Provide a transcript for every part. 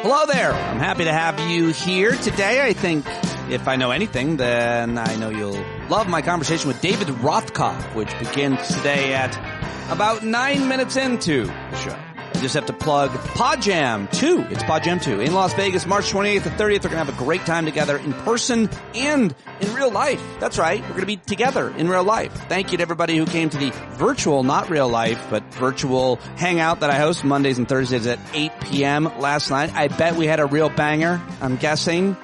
Hello there. I'm happy to have you here today. I think if I know anything, then I know you'll love my conversation with David Rothkopf, which begins today at about 9 minutes into the show. I just have to plug PODJAM 2. It's PODJAM 2 in Las Vegas, March 28th and 30th. We're going to have a great time together in person and in real life. That's right. We're going to be together in real life. Thank you to everybody who came to the virtual, not real life, but virtual hangout that I host Mondays and Thursdays at 8 p.m. last night. I bet we had a real banger. I'm guessing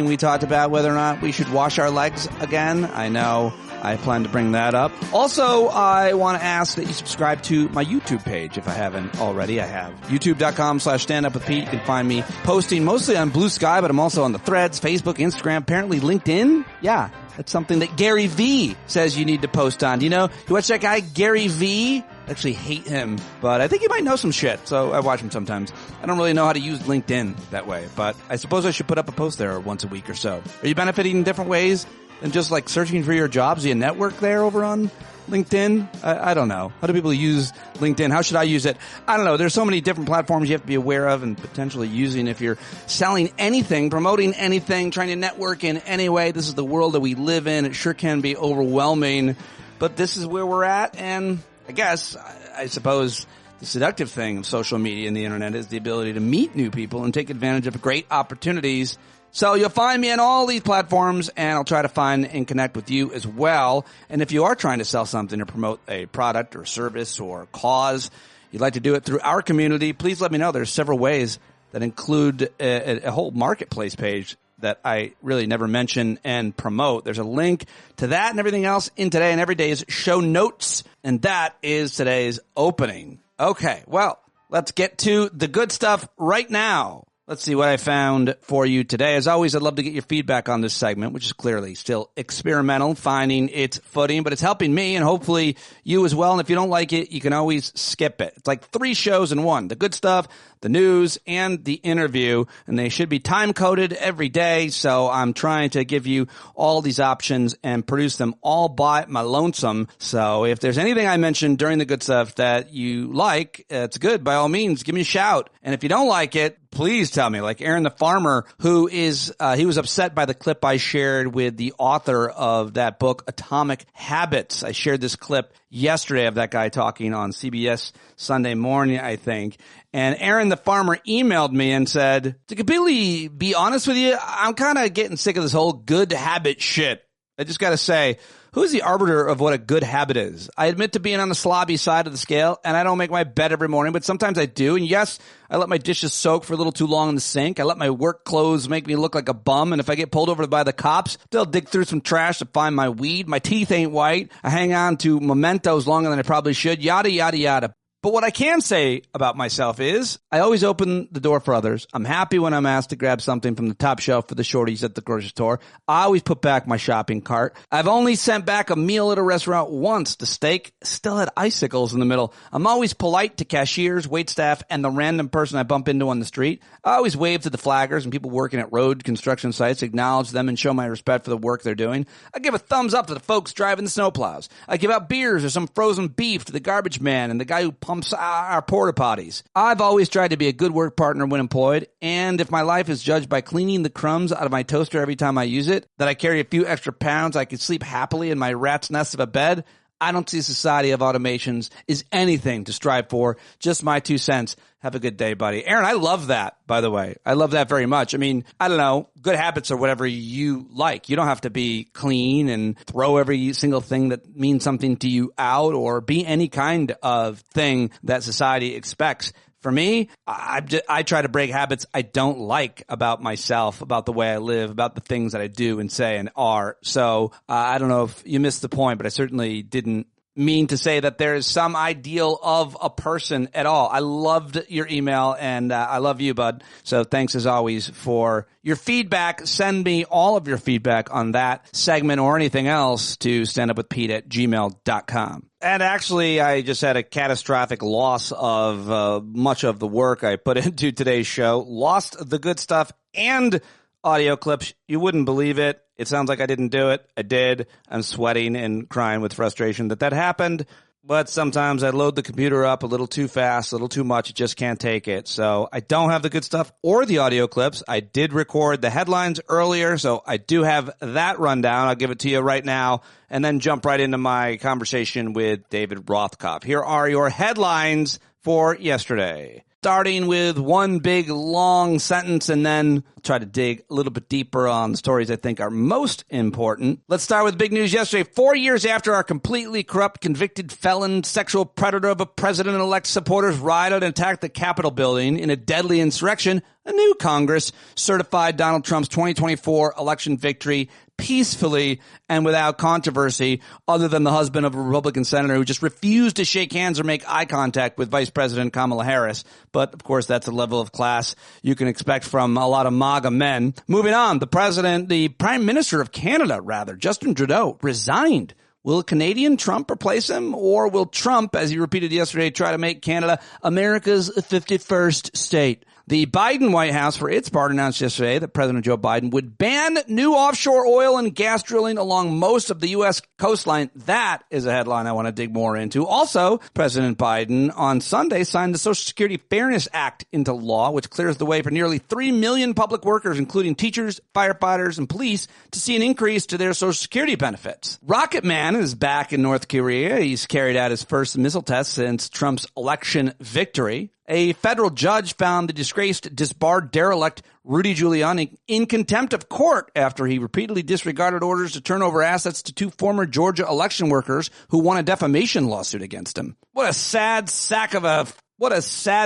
we talked about whether or not we should wash our legs again. I know. I plan to bring that up. Also, I want to ask that you subscribe to my YouTube page if I haven't already. I have youtube.com/standupwithpete. You can find me posting mostly on Blue Sky, but I'm also on the Threads, Facebook, Instagram, apparently LinkedIn. Yeah, that's something that Gary V says you need to post on. Do you know, you watch that guy, Gary V? I actually hate him, but I think he might know some shit, so I watch him sometimes. I don't really know how to use LinkedIn that way, but I suppose I should put up a post there once a week or so. Are you benefiting in different ways than just like searching for your jobs? Do you network there over on LinkedIn? I don't know. How do people use LinkedIn? How should I use it? I don't know. There's so many different platforms you have to be aware of and potentially using if you're selling anything, promoting anything, trying to network in any way. This is the world that we live in. It sure can be overwhelming, but this is where we're at. And I guess, I suppose the seductive thing of social media and the internet is the ability to meet new people and take advantage of great opportunities. So you'll find me on all these platforms, and I'll try to find and connect with you as well. And if you are trying to sell something or promote a product or service or cause, you'd like to do it through our community, please let me know. There's several ways that include a whole marketplace page that I really never mention and promote. There's a link to that and everything else in today and every day's show notes, and that is today's opening. Okay, well, let's get to the good stuff right now. Let's see what I found for you today. As always, I'd love to get your feedback on this segment, which is clearly still experimental, finding its footing, but it's helping me and hopefully you as well. And if you don't like it, you can always skip it. It's like 3 shows in one: the good stuff, the news, and the interview, and they should be time-coded every day. So I'm trying to give you all these options and produce them all by my lonesome. So if there's anything I mentioned during the good stuff that you like, it's good, by all means, give me a shout. And if you don't like it, please tell me, like Aaron the Farmer, who is, he was upset by the clip I shared with the author of that book, Atomic Habits. I shared this clip yesterday of that guy talking on CBS Sunday Morning, I think. And Aaron the Farmer emailed me and said, to completely be honest with you, I'm kind of getting sick of this whole good habit shit. I just got to say, who's the arbiter of what a good habit is? I admit to being on the slobby side of the scale, and I don't make my bed every morning, but sometimes I do. And yes, I let my dishes soak for a little too long in the sink. I let my work clothes make me look like a bum. And if I get pulled over by the cops, they'll dig through some trash to find my weed. My teeth ain't white. I hang on to mementos longer than I probably should. Yada, yada, yada. But what I can say about myself is I always open the door for others. I'm happy when I'm asked to grab something from the top shelf for the shorties at the grocery store. I always put back my shopping cart. I've only sent back a meal at a restaurant once. The steak still had icicles in the middle. I'm always polite to cashiers, waitstaff, and the random person I bump into on the street. I always wave to the flaggers and people working at road construction sites, acknowledge them and show my respect for the work they're doing. I give a thumbs up to the folks driving the snowplows. I give out beers or some frozen beef to the garbage man and the guy who pumps our porta potties. I've always tried to be a good work partner when employed, and if my life is judged by cleaning the crumbs out of my toaster every time I use it, that I carry a few extra pounds, I could sleep happily in my rat's nest of a bed, I don't see a society of automations is anything to strive for. Just my 2 cents. Have a good day, buddy. Aaron, I love that, by the way. I love that very much. I mean, I don't know, good habits are whatever you like. You don't have to be clean and throw every single thing that means something to you out or be any kind of thing that society expects. For me, I try to break habits I don't like about myself, about the way I live, about the things that I do and say and are. So I don't know if you missed the point, but I certainly didn't mean to say that there is some ideal of a person at all. I loved your email, and I love you, bud. So thanks as always for your feedback. Send me all of your feedback on that segment or anything else to standupwithpete@gmail.com. And actually, I just had a catastrophic loss of much of the work I put into today's show. Lost the good stuff and audio clips. You wouldn't believe it. It sounds like I didn't do it. I did. I'm sweating and crying with frustration that happened. but sometimes I load the computer up a little too fast, a little too much. It just can't take it. So I don't have the good stuff or the audio clips. I did record the headlines earlier, so I do have that rundown. I'll give it to you right now and then jump right into my conversation with David Rothkopf. Here are your headlines for yesterday. Starting with one big long sentence and then try to dig a little bit deeper on the stories I think are most important. Let's start with big news yesterday. 4 years after our completely corrupt, convicted felon, sexual predator of a president-elect supporters rioted and attacked the Capitol building in a deadly insurrection, a new Congress certified Donald Trump's 2024 election victory peacefully and without controversy, other than the husband of a Republican senator who just refused to shake hands or make eye contact with Vice President Kamala Harris. But, of course, that's a level of class you can expect from a lot of MAGA men. Moving on, the Prime Minister of Canada, Justin Trudeau, resigned. Will Canadian Trump replace him, or will Trump, as he repeated yesterday, try to make Canada America's 51st state? The Biden White House, for its part, announced yesterday that President Joe Biden would ban new offshore oil and gas drilling along most of the U.S. coastline. That is a headline I want to dig more into. Also, President Biden on Sunday signed the Social Security Fairness Act into law, which clears the way for nearly 3 million public workers, including teachers, firefighters, and police, to see an increase to their Social Security benefits. Rocket Man is back in North Korea. He's carried out his first missile test since Trump's election victory. A federal judge found the disgraced, disbarred derelict Rudy Giuliani in contempt of court after he repeatedly disregarded orders to turn over assets to 2 former Georgia election workers who won a defamation lawsuit against him. What a sad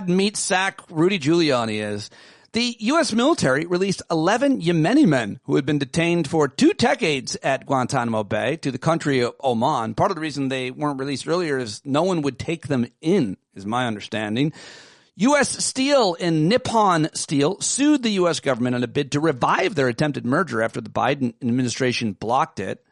meat sack Rudy Giuliani is. The U.S. military released 11 Yemeni men who had been detained for 2 decades at Guantanamo Bay to the country of Oman. Part of the reason they weren't released earlier is no one would take them in, is my understanding. U.S. Steel and Nippon Steel sued the U.S. government in a bid to revive their attempted merger after the Biden administration blocked it.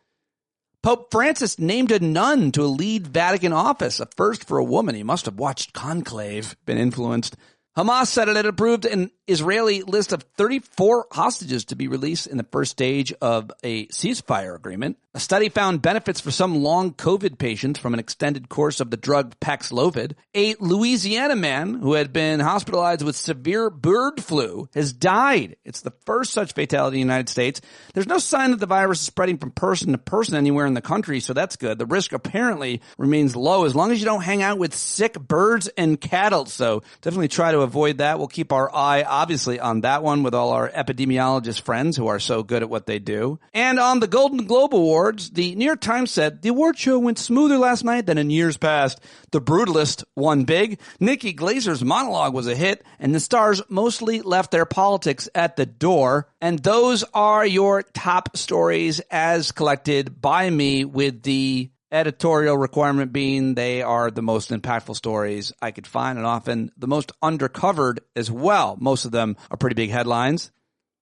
Pope Francis named a nun to a lead Vatican office, a first for a woman. He must have watched Conclave, been influenced. Hamas said it had approved an Israeli list of 34 hostages to be released in the first stage of a ceasefire agreement. A study found benefits for some long COVID patients from an extended course of the drug Paxlovid. A Louisiana man who had been hospitalized with severe bird flu has died. It's the first such fatality in the United States. There's no sign that the virus is spreading from person to person anywhere in the country, so that's good. The risk apparently remains low as long as you don't hang out with sick birds and cattle, so definitely try to avoid that. We'll keep our eye, obviously, on that one with all our epidemiologist friends who are so good at what they do. And on the Golden Globe Awards, the New York Times said the award show went smoother last night than in years past. The Brutalist won big. Nikki Glazer's monologue was a hit, and the stars mostly left their politics at the door. And those are your top stories as collected by me, with the editorial requirement being they are the most impactful stories I could find, and often the most undercovered as well. Most of them are pretty big headlines.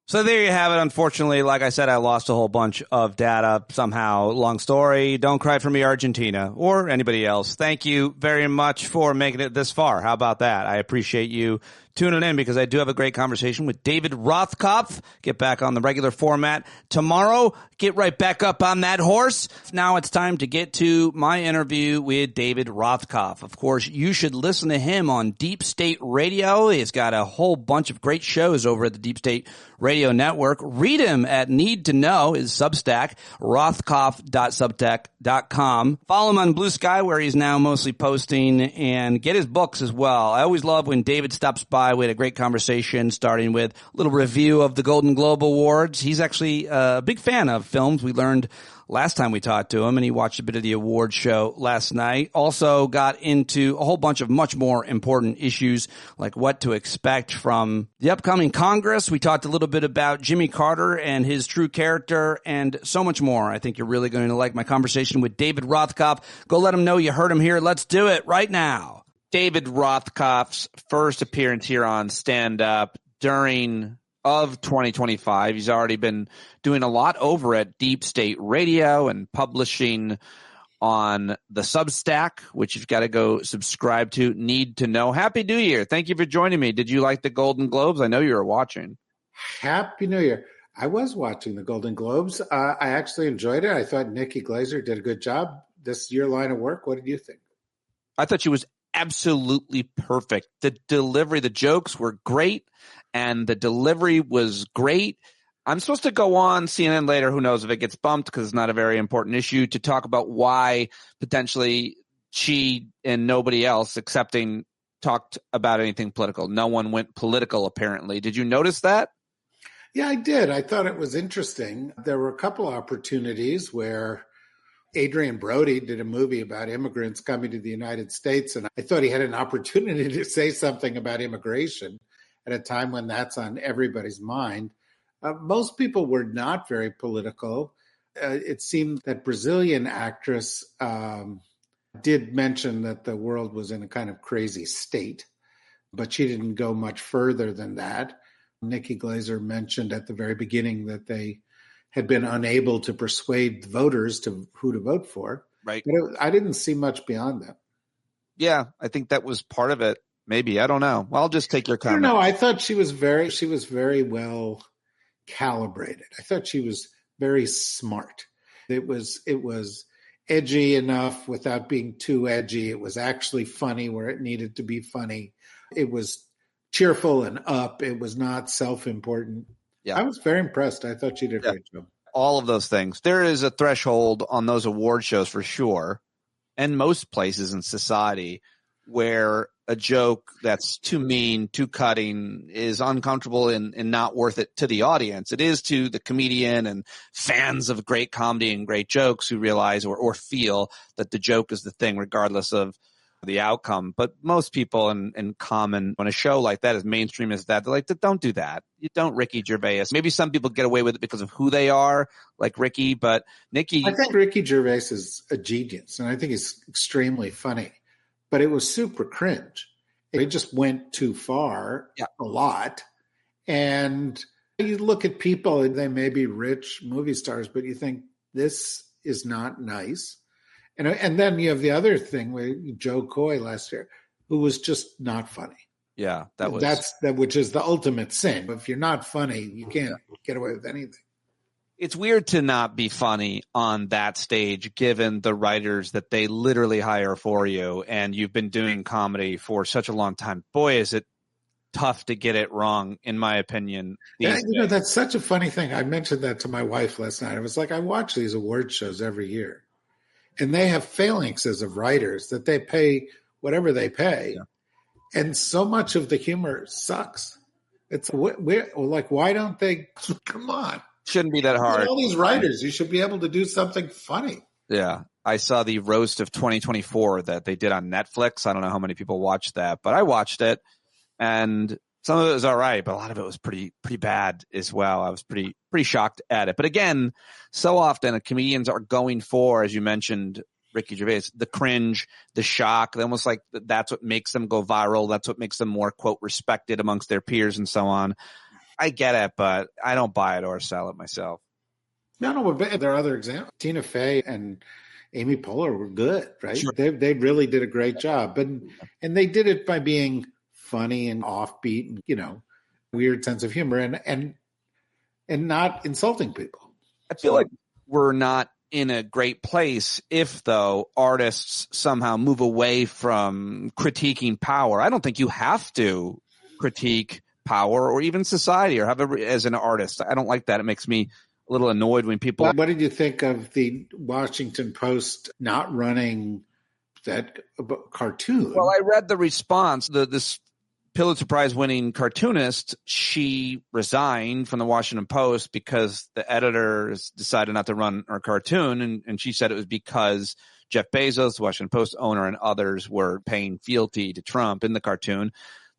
So there you have it. Unfortunately, like I said, I lost a whole bunch of data somehow. Long story. Don't cry for me, Argentina, or anybody else. Thank you very much for making it this far. How about that? I appreciate you tuning in, because I do have a great conversation with David Rothkopf. Get back on the regular format tomorrow. Get right back up on that horse. Now it's time to get to my interview with David Rothkopf. Of course, you should listen to him on Deep State Radio. He's got a whole bunch of great shows over at the Deep State Radio Network. Read him at Need to Know, his Substack, rothkopf.substack.com. Follow him on Blue Sky, where he's now mostly posting, and get his books as well. I always love when David stops by. We had a great conversation, starting with a little review of the Golden Globe Awards. He's actually a big fan of films. We learned last time we talked to him, and he watched a bit of the award show last night. Also got into a whole bunch of much more important issues, like what to expect from the upcoming Congress. We talked a little bit about Jimmy Carter and his true character, and so much more. I think you're really going to like my conversation with David Rothkopf. Go let him know you heard him here. Let's do it right now. David Rothkopf's first appearance here on Stand Up during of 2025. He's already been doing a lot over at Deep State Radio and publishing on the Substack, which you've got to go subscribe to. Need to Know. Happy New Year. Thank you for joining me. Did you like the Golden Globes? I know you were watching. Happy New Year. I was watching the Golden Globes. I actually enjoyed it. I thought Nikki Glaser did a good job. This is your line of work. What did you think? I thought she was absolutely perfect. The delivery, the jokes were great, and the delivery was great. I'm supposed to go on CNN later, who knows if it gets bumped because it's not a very important issue, to talk about why potentially she and nobody else accepting talked about anything political. No one went political, apparently. Did you notice that? Yeah, I did. I thought it was interesting. There were a couple of opportunities where Adrian Brody did a movie about immigrants coming to the United States, and I thought he had an opportunity to say something about immigration at a time when that's on everybody's mind. Most people were not very political. It seemed that Brazilian actress did mention that the world was in a kind of crazy state, but she didn't go much further than that. Nikki Glaser mentioned at the very beginning that they had been unable to persuade voters to who to vote for. Right. But I didn't see much beyond that. Yeah, I think that was part of it. Maybe. I don't know. Well, I'll just take your comment. No, I thought she was very well calibrated. I thought she was very smart. It was edgy enough without being too edgy. It was actually funny where it needed to be funny. It was cheerful and up. It was not self-important. Yeah. I was very impressed. I thought she did a great job. All of those things. There is a threshold on those award shows for sure, and most places in society, where a joke that's too mean, too cutting is uncomfortable and not worth it to the audience. It is to the comedian and fans of great comedy and great jokes who realize or feel that the joke is the thing regardless of the outcome. But most people in common, when a show like that, as mainstream as that, they're like, don't do that. You don't Ricky Gervais. Maybe some people get away with it because of who they are, like Ricky, but Nikki. I think Ricky Gervais is a genius, and I think he's extremely funny. But it was super cringe. It just went too far, a lot. And you look at people, and they may be rich movie stars, but you think this is not nice. And then you have the other thing with Joe Coy last year, who was just not funny. Yeah, which is the ultimate sin. But if you're not funny, you can't get away with anything. It's weird to not be funny on that stage, given the writers that they literally hire for you, and you've been doing comedy for such a long time. Boy, is it tough to get it wrong, in my opinion. Yeah, that's such a funny thing. I mentioned that to my wife last night. I was like, I watch these award shows every year, and they have phalanxes of writers that they pay whatever they pay, and so much of the humor sucks. It's like, why don't they? Come on. Shouldn't be that hard. All these writers, you should be able to do something funny. Yeah. I saw the roast of 2024 that they did on Netflix. I don't know how many people watched that, but I watched it, and some of it was all right, but a lot of it was pretty bad as well. I was pretty shocked at it. But again, so often comedians are going for, as you mentioned, Ricky Gervais, the cringe, the shock, almost like that's what makes them go viral. That's what makes them more, quote, respected amongst their peers and so on. I get it, but I don't buy it or sell it myself. No, there are other examples. Tina Fey and Amy Poehler were good, right? Sure. They really did a great job. And they did it by being funny and offbeat and, weird sense of humor and not insulting people. I feel like we're not in a great place if, though, artists somehow move away from critiquing power. I don't think you have to critique power or even society or however as an artist. I don't like that. It makes me a little annoyed when people. What did you think of the Washington Post not running that cartoon? Well, I read the response. This Pulitzer Prize winning cartoonist, she resigned from the Washington Post because the editors decided not to run her cartoon. And she said it was because Jeff Bezos, the Washington Post owner, and others were paying fealty to Trump in the cartoon.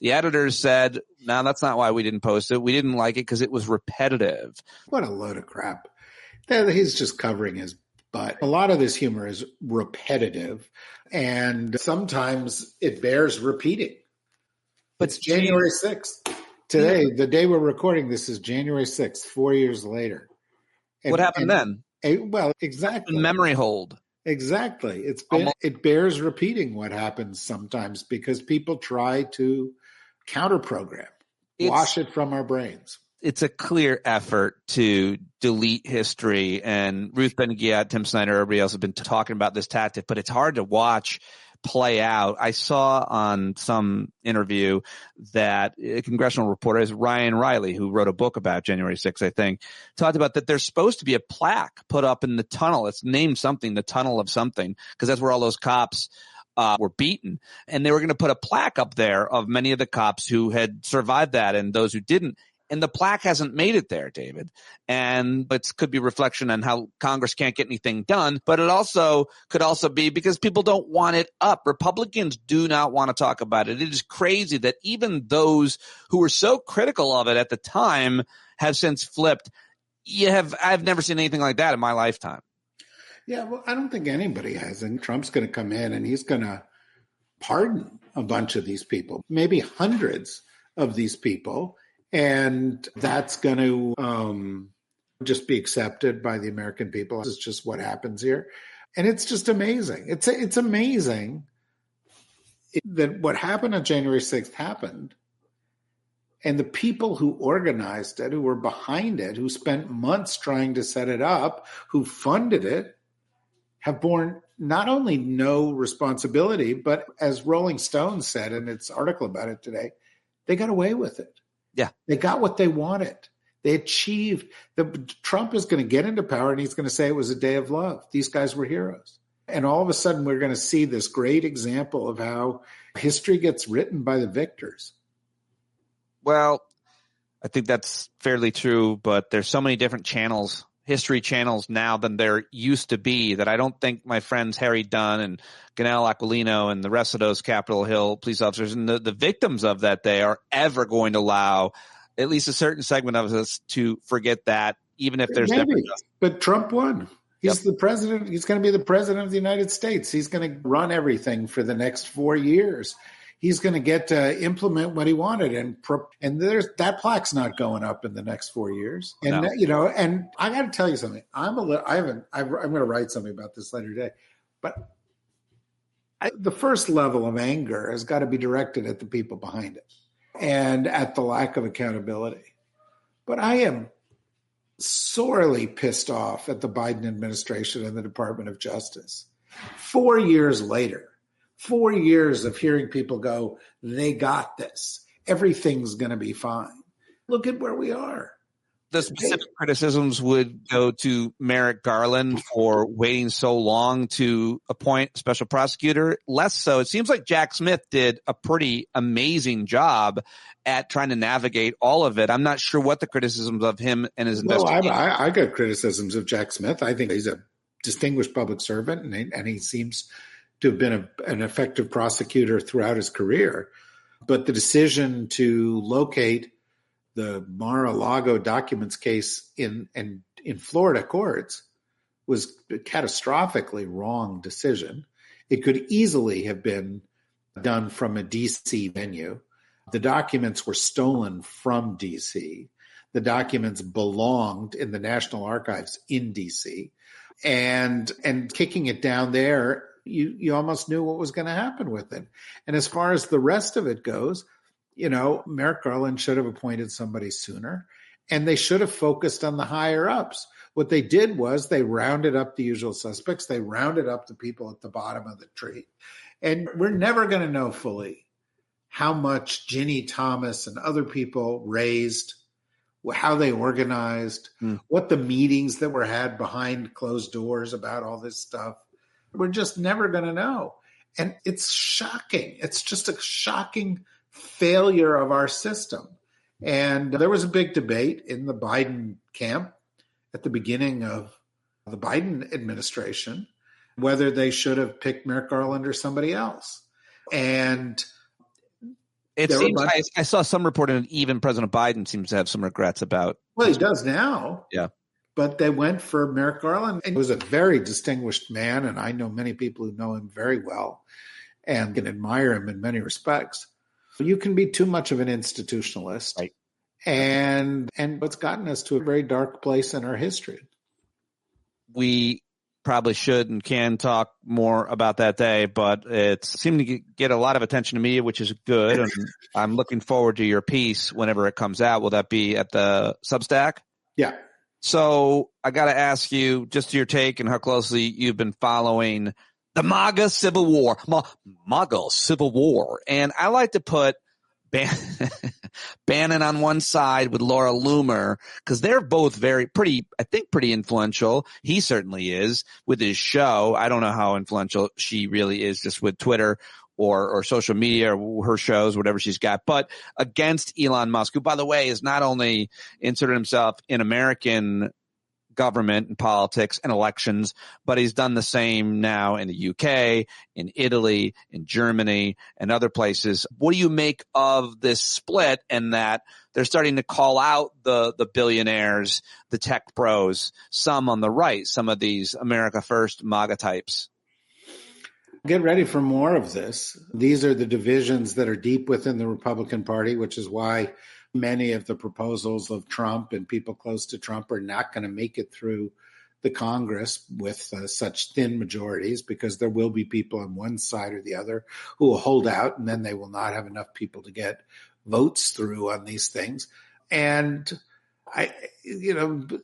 The editors said, no, that's not why we didn't post it. We didn't like it because it was repetitive. What a load of crap. He's just covering his butt. A lot of this humor is repetitive, and sometimes it bears repeating. But it's January 6th. Today, the day we're recording this is January 6th, 4 years later. What happened then? Well, exactly. Memory hold. Exactly. It bears repeating what happens sometimes because people try to counter-program, wash it from our brains. It's a clear effort to delete history, and Ruth Ben-Ghiat, Tim Snyder, everybody else have been talking about this tactic, but it's hard to watch play out. I saw on some interview that a congressional reporter, is Ryan Riley, who wrote a book about January 6th, I think, talked about that there's supposed to be a plaque put up in the tunnel. It's named something, the tunnel of something, because that's where all those cops were beaten. And they were going to put a plaque up there of many of the cops who had survived that and those who didn't. And the plaque hasn't made it there, David. And it could be reflection on how Congress can't get anything done. But it also could also be because people don't want it up. Republicans do not want to talk about it. It is crazy that even those who were so critical of it at the time have since flipped. I've never seen anything like that in my lifetime. Yeah, well, I don't think anybody has. And Trump's going to come in and he's going to pardon a bunch of these people, maybe hundreds of these people. And that's going to just be accepted by the American people. It's just what happens here. And it's just amazing. It's amazing that what happened on January 6th happened. And the people who organized it, who were behind it, who spent months trying to set it up, who funded it, have borne not only no responsibility, but as Rolling Stone said in its article about it today, they got away with it. Yeah. They got what they wanted. They achieved. Trump is going to get into power and he's going to say it was a day of love. These guys were heroes. And all of a sudden we're going to see this great example of how history gets written by the victors. Well, I think that's fairly true, but there's so many different channels, history channels now than there used to be, that I don't think my friends Harry Dunn and Ganel Aquilino and the rest of those Capitol Hill police officers and the victims of that day are ever going to allow at least a certain segment of us to forget that, even if there's never. But Trump won. He's the president. He's going to be the president of the United States. He's going to run everything for the next 4 years. He's going to get to implement what he wanted, and there's that plaque's not going up in the next 4 years. And No. And I got to tell you something. I'm going to write something about this later today, but the first level of anger has got to be directed at the people behind it and at the lack of accountability. But I am sorely pissed off at the Biden administration and the Department of Justice. 4 years later, 4 years of hearing people go, they got this. Everything's going to be fine. Look at where we are. The specific criticisms would go to Merrick Garland for waiting so long to appoint a special prosecutor. Less so. It seems like Jack Smith did a pretty amazing job at trying to navigate all of it. I'm not sure what the criticisms of him and his investigation. I got criticisms of Jack Smith. I think he's a distinguished public servant, and he seems to have been an effective prosecutor throughout his career. But the decision to locate the Mar-a-Lago documents case in Florida courts was a catastrophically wrong decision. It could easily have been done from a D.C. venue. The documents were stolen from D.C. The documents belonged in the National Archives in D.C. And kicking it down there, you almost knew what was going to happen with it. And as far as the rest of it goes, Merrick Garland should have appointed somebody sooner, and they should have focused on the higher ups. What they did was they rounded up the usual suspects. They rounded up the people at the bottom of the tree. And we're never going to know fully how much Ginny Thomas and other people raised, how they organized, what the meetings that were had behind closed doors about all this stuff. We're just never going to know. And it's shocking. It's just a shocking failure of our system. And there was a big debate in the Biden camp at the beginning of the Biden administration whether they should have picked Merrick Garland or somebody else. And it seems I saw some reporting that even President Biden seems to have some regrets about. Well, he does now. Yeah. But they went for Merrick Garland. And he was a very distinguished man, and I know many people who know him very well and can admire him in many respects. You can be too much of an institutionalist. Right. And what's gotten us to a very dark place in our history. We probably should and can talk more about that day, but it seemed to get a lot of attention to me, which is good. And I'm looking forward to your piece whenever it comes out. Will that be at the Substack? Yeah. So I got to ask you just your take and how closely you've been following The MAGA Civil War. MAGA Civil War. And I like to put Bannon on one side with Laura Loomer, because they're both pretty influential. He certainly is with his show. I don't know how influential she really is just with Twitter or social media or her shows, whatever she's got, but against Elon Musk, who, by the way, has not only inserted himself in American government and politics and elections, but he's done the same now in the UK, in Italy, in Germany, and other places. What do you make of this split and that they're starting to call out the billionaires, the tech bros, some on the right, some of these America First MAGA types? Get ready for more of this. These are the divisions that are deep within the Republican Party, which is why many of the proposals of Trump and people close to Trump are not going to make it through the Congress with such thin majorities, because there will be people on one side or the other who will hold out, and then they will not have enough people to get votes through on these things. And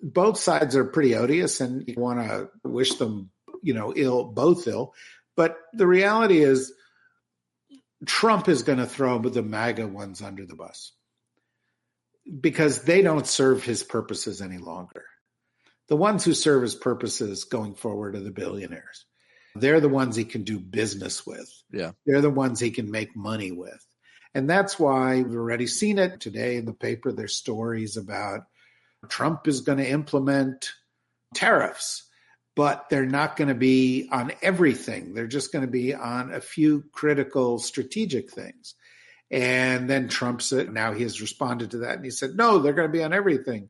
both sides are pretty odious, and you want to wish them, both ill. But the reality is Trump is going to throw the MAGA ones under the bus because they don't serve his purposes any longer. The ones who serve his purposes going forward are the billionaires. They're the ones he can do business with. Yeah. They're the ones he can make money with. And that's why we've already seen it today in the paper. There's stories about Trump is going to implement tariffs, but they're not going to be on everything. They're just going to be on a few critical strategic things. And then Trump said, now he has responded to that, and he said, no, they're going to be on everything.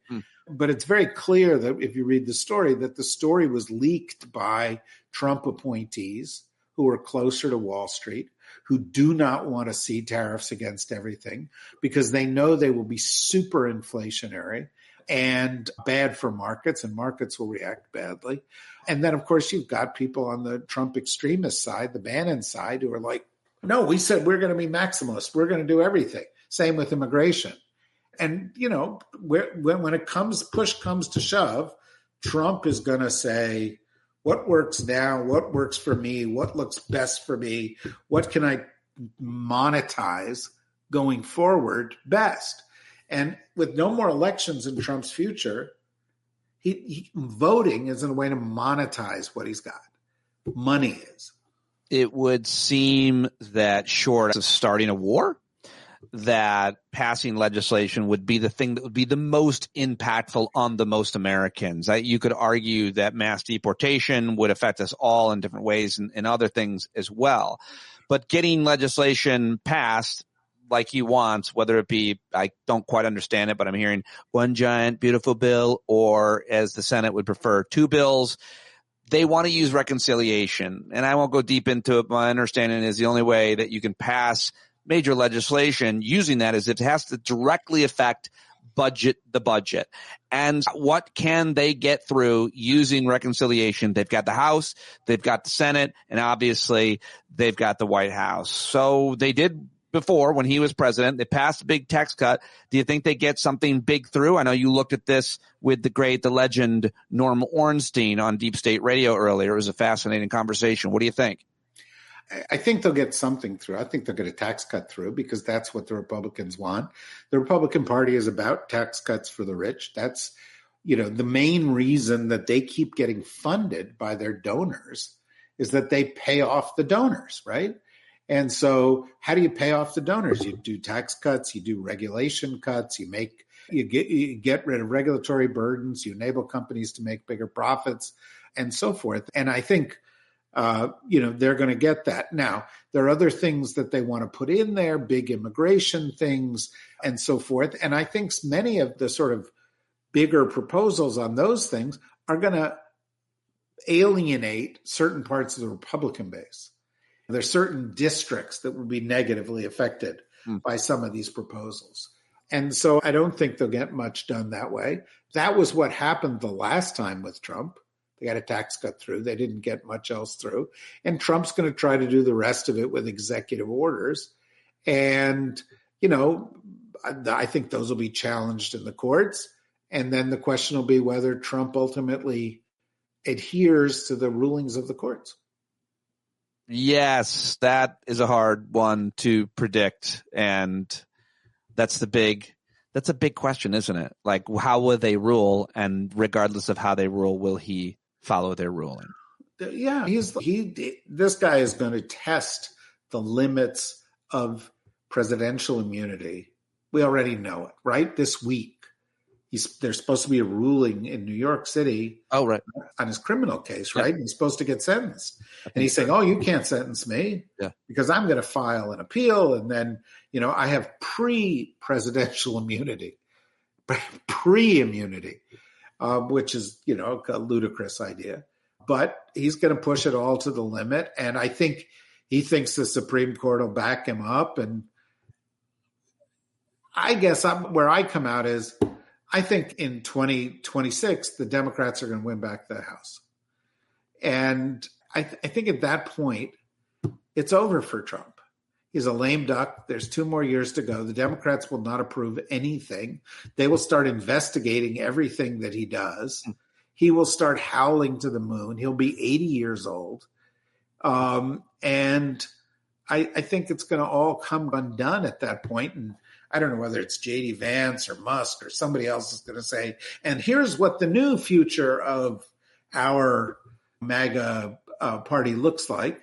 But it's very clear that if you read the story, that the story was leaked by Trump appointees who are closer to Wall Street, who do not want to see tariffs against everything because they know they will be super inflationary and bad for markets, and markets will react badly. And then, of course, you've got people on the Trump extremist side, the Bannon side, who are like, no, we said we're going to be maximalist. We're going to do everything. Same with immigration. And, when push comes to shove, Trump is going to say, what works now? What works for me? What looks best for me? What can I monetize going forward best? And with no more elections in Trump's future, voting is a way to monetize what he's got. Money is. It would seem that short of starting a war, that passing legislation would be the thing that would be the most impactful on the most Americans. You could argue that mass deportation would affect us all in different ways and other things as well. But getting legislation passed like he wants, whether it be, I don't quite understand it, but I'm hearing one giant beautiful bill, or as the Senate would prefer, two bills. They want to use reconciliation, and I won't go deep into it. My understanding is the only way that you can pass major legislation using that is it has to directly affect the budget. And what can they get through using reconciliation? They've got the House, they've got the Senate, and obviously they've got the White House. So they did before when he was president. They passed a big tax cut. Do you think they get something big through? I know you looked at this with the legend Norm Ornstein on Deep State Radio earlier. It was a fascinating conversation. What do you think? I think they'll get something through. I think they'll get a tax cut through because that's what the Republicans want. The Republican Party is about tax cuts for the rich. That's, the main reason that they keep getting funded by their donors is that they pay off the donors, right? And so how do you pay off the donors? You do tax cuts, you do regulation cuts, you get rid of regulatory burdens, you enable companies to make bigger profits and so forth. And I think, they're going to get that. Now, there are other things that they want to put in there, big immigration things and so forth. And I think many of the sort of bigger proposals on those things are going to alienate certain parts of the Republican base. There's certain districts that will be negatively affected by some of these proposals. And so I don't think they'll get much done that way. That was what happened the last time with Trump. They got a tax cut through. They didn't get much else through. And Trump's going to try to do the rest of it with executive orders. And, I think those will be challenged in the courts. And then the question will be whether Trump ultimately adheres to the rulings of the courts. Yes, that is a hard one to predict, and that's a big question, isn't it? Like, how will they rule? And regardless of how they rule, will he follow their ruling? Yeah, this guy is going to test the limits of presidential immunity. We already know it, right? This week, there's supposed to be a ruling in New York City. Oh, right. On his criminal case, right? And he's supposed to get sentenced. And he's saying, oh, you can't sentence me because I'm going to file an appeal. And then, I have pre-presidential immunity, pre-immunity, which is, a ludicrous idea. But he's going to push it all to the limit. And I think he thinks the Supreme Court will back him up. And I guess where I come out is, I think in 2026, the Democrats are going to win back the House. And I think at that point, it's over for Trump. He's a lame duck. There's 2 more years to go. The Democrats will not approve anything. They will start investigating everything that he does. He will start howling to the moon. He'll be 80 years old. And I think it's going to all come undone at that point. And I don't know whether it's J.D. Vance or Musk or somebody else is going to say, and here's what the new future of our MAGA party looks like.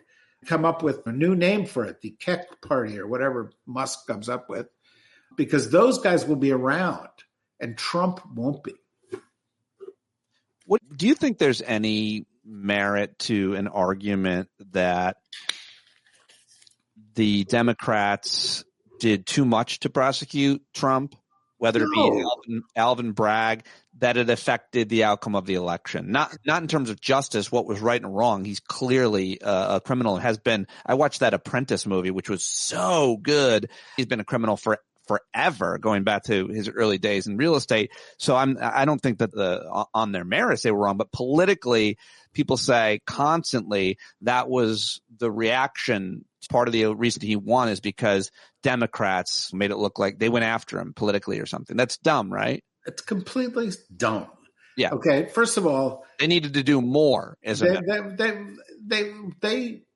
Come up with a new name for it, the Keck Party or whatever Musk comes up with, because those guys will be around and Trump won't be. What do you think there's any merit to an argument that the Democrats did too much to prosecute Trump, whether it be Alvin Bragg, that it affected the outcome of the election? Not in terms of justice, what was right and wrong. He's clearly a criminal and has been. I watched that Apprentice movie, which was so good. He's been a criminal forever, going back to his early days in real estate. So I don't think that on their merits they were wrong, but politically, people say constantly that was the reaction. Part of the reason he won is because Democrats made it look like they went after him politically or something. That's dumb, right? It's completely dumb. Yeah. Okay. First of all, they needed to do more. They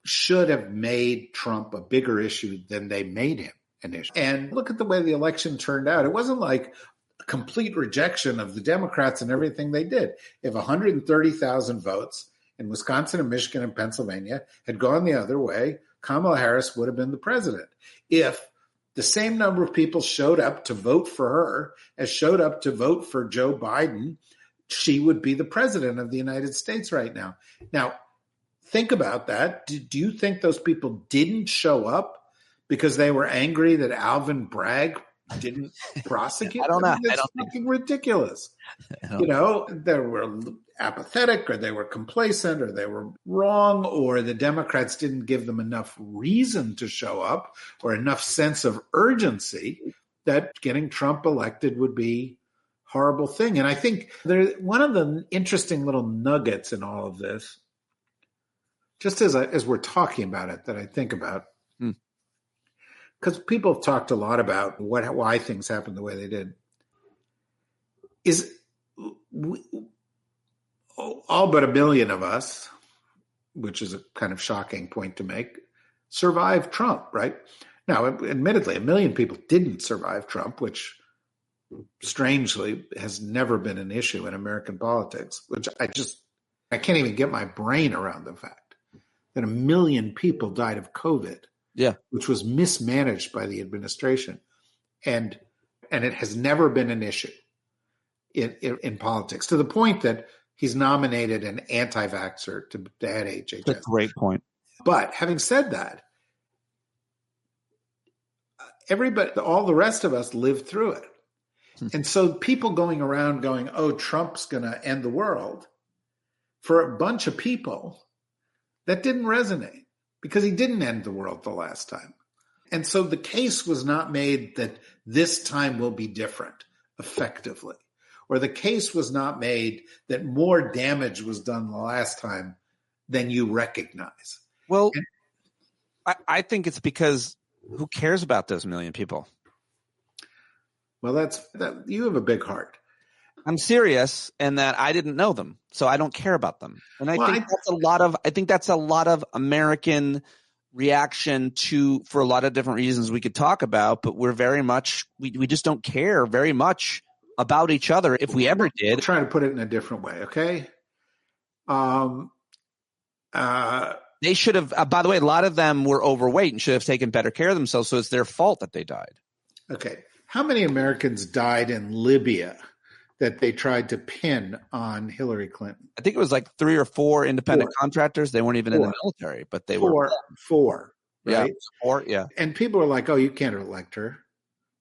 should have made Trump a bigger issue than they made him an issue. And look at the way the election turned out. It wasn't like a complete rejection of the Democrats and everything they did. If 130,000 votes in Wisconsin and Michigan and Pennsylvania had gone the other way, Kamala Harris would have been the president. If the same number of people showed up to vote for her as showed up to vote for Joe Biden, she would be the president of the United States right now. Now, think about that. Do you think those people didn't show up because they were angry that Alvin Bragg didn't prosecute? I don't know. It's fucking ridiculous. They were apathetic, or they were complacent, or they were wrong, or the Democrats didn't give them enough reason to show up or enough sense of urgency that getting Trump elected would be a horrible thing. And I think one of the interesting little nuggets in all of this, just as we're talking about it, that I think about, because people have talked a lot about why things happened the way they did, is all but 1 million of us, which is a kind of shocking point to make, survived Trump, right? Now, admittedly, 1 million people didn't survive Trump, which strangely has never been an issue in American politics, which I can't even get my brain around the fact that 1 million people died of COVID. Yeah, which was mismanaged by the administration, and it has never been an issue in politics, to the point that he's nominated an anti-vaxxer to head HHS. That's a great point. But having said that, all the rest of us lived through it, and so people going around going, "Oh, Trump's going to end the world," for a bunch of people, that didn't resonate. Because he didn't end the world the last time. And so the case was not made that this time will be different, effectively. Or the case was not made that more damage was done the last time than you recognize. Well, I think it's because who cares about those 1 million people? Well, you have a big heart. I'm serious in that I didn't know them, so I don't care about them. And I think that's a lot of American reaction for a lot of different reasons we could talk about, but we're very much, we just don't care very much about each other if we ever did. I'll try to put it in a different way, okay? They should have, by the way, a lot of them were overweight and should have taken better care of themselves, so it's their fault that they died. Okay. How many Americans died in Libya that they tried to pin on Hillary Clinton? I think it was like 3 or 4 independent contractors. They weren't even in the military, but they were. Four, right? Yeah, 4, yeah. And people were like, oh, you can't elect her.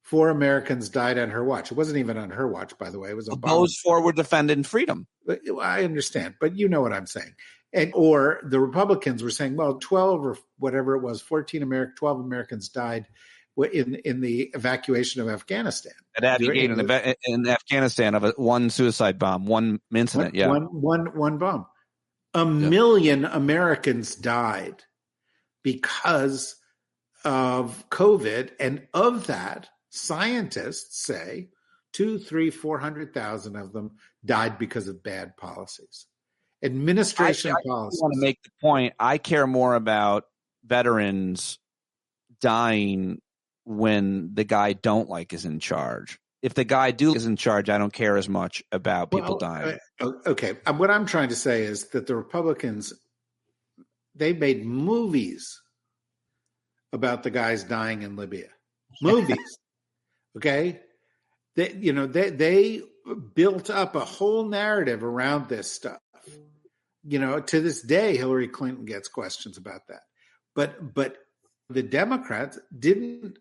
4 Americans died on her watch. It wasn't even on her watch, by the way. It was Obama. Those 4 were defending freedom. I understand, but you know what I'm saying. Or the Republicans were saying, well, 12 or whatever it was, 12 Americans died in the evacuation of Afghanistan. At Abbey Gate in Afghanistan of one suicide bomb, one incident, one bomb. A million Americans died because of COVID, and of that, scientists say 400,000 of them died because of bad policies. Administration policies. I want to make the point. I care more about veterans dying when the guy I don't like is in charge. If the guy I do is in charge, I don't care as much about people dying. Okay. What I'm trying to say is that the Republicans, they made movies about the guys dying in Libya. Movies. Okay? They built up a whole narrative around this stuff. To this day, Hillary Clinton gets questions about that. But the Democrats didn't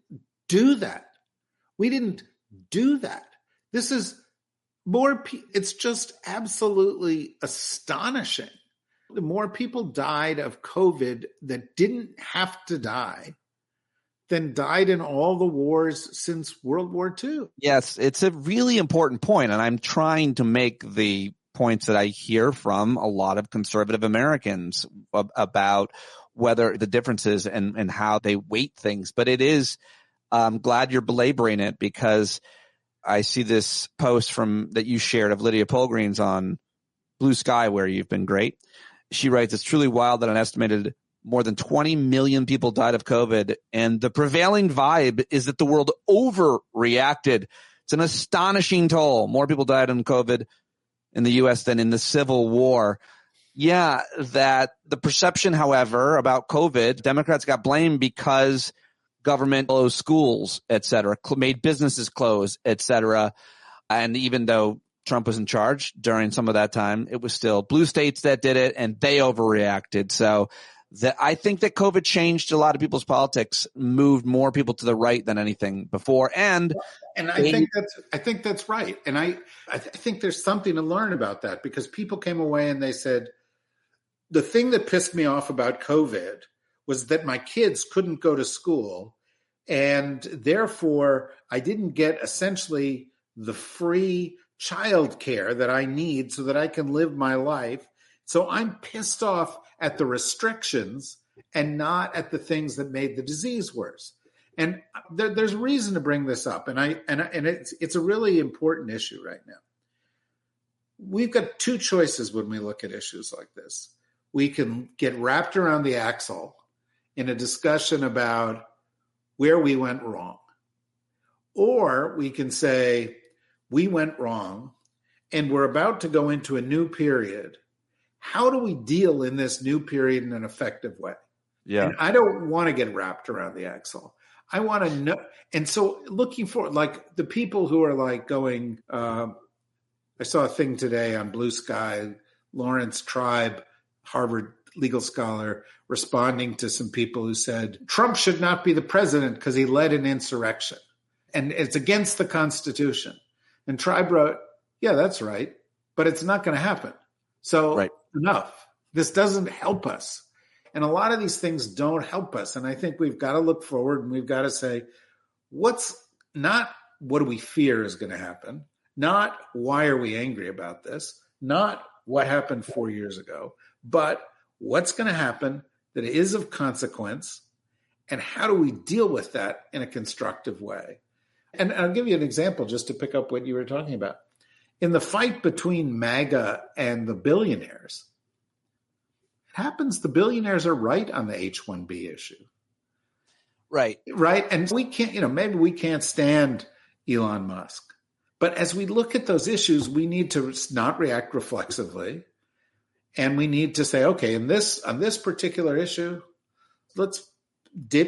do that. We didn't do that. This is more. It's just absolutely astonishing. The more people died of COVID that didn't have to die than died in all the wars since World War II. Yes, it's a really important point, and I'm trying to make the points that I hear from a lot of conservative Americans about whether the differences and how they weight things. But it is, I'm glad you're belaboring it, because I see this post that you shared of Lydia Polgreen's on Blue Sky, where you've been great. She writes, it's truly wild that an estimated more than 20 million people died of COVID, and the prevailing vibe is that the world overreacted. It's an astonishing toll. More people died in COVID in the U.S. than in the Civil War. Yeah, that the perception, however, about COVID, Democrats got blamed because government closed schools, et cetera, made businesses close, et cetera. And even though Trump was in charge during some of that time, it was still blue states that did it, and they overreacted. So I think that COVID changed a lot of people's politics, moved more people to the right than anything before. And I think that's right. And I think there's something to learn about that, because people came away and they said, the thing that pissed me off about COVID was that my kids couldn't go to school, and therefore I didn't get essentially the free child care that I need so that I can live my life. So I'm pissed off at the restrictions and not at the things that made the disease worse. And there's reason to bring this up, and it's a really important issue right now. We've got 2 choices when we look at issues like this. We can get wrapped around the axle in a discussion about where we went wrong, or we can say we went wrong and we're about to go into a new period. How do we deal in this new period in an effective way? Yeah. And I don't want to get wrapped around the axle. I want to know. And so looking for, like, the people who are like going, I saw a thing today on Blue Sky, Lawrence Tribe, Harvard legal scholar, responding to some people who said, Trump should not be the president because he led an insurrection and it's against the Constitution. And Tribe wrote, yeah, that's right, but it's not going to happen. So enough. This doesn't help us. And a lot of these things don't help us. And I think we've got to look forward and we've got to say, not what do we fear is going to happen? Not why are we angry about this? Not what happened 4 years ago, but what's going to happen that is of consequence, and how do we deal with that in a constructive way? And I'll give you an example just to pick up what you were talking about. In the fight between MAGA and the billionaires, happens the billionaires are right on the H-1B issue. Right. Right. And we can't, maybe we can't stand Elon Musk. But as we look at those issues, we need to not react reflexively. And we need to say, okay, on this particular issue, let's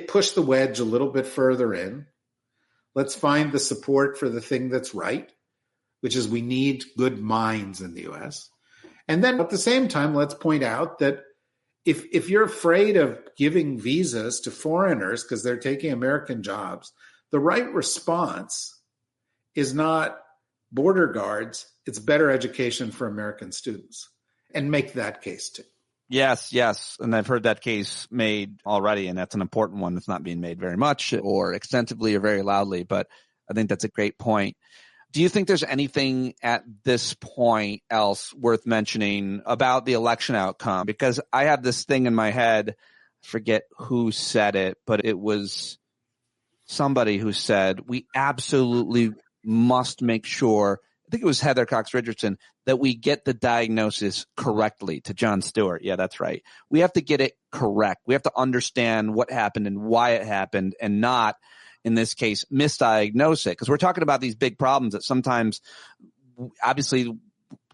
push the wedge a little bit further in. Let's find the support for the thing that's right, which is we need good minds in the U.S. And then at the same time, let's point out that if you're afraid of giving visas to foreigners because they're taking American jobs, the right response is not border guards, it's better education for American students. And make that case too. Yes. And I've heard that case made already, and that's an important one that's not being made very much or extensively or very loudly, but I think that's a great point. Do you think there's anything at this point else worth mentioning about the election outcome? Because I have this thing in my head, I forget who said it, but it was somebody who said, we absolutely must make sure, I think it was Heather Cox Richardson, that we get the diagnosis correctly to Jon Stewart. Yeah, that's right. We have to get it correct. We have to understand what happened and why it happened and not, in this case, misdiagnose it. Because we're talking about these big problems that sometimes, obviously,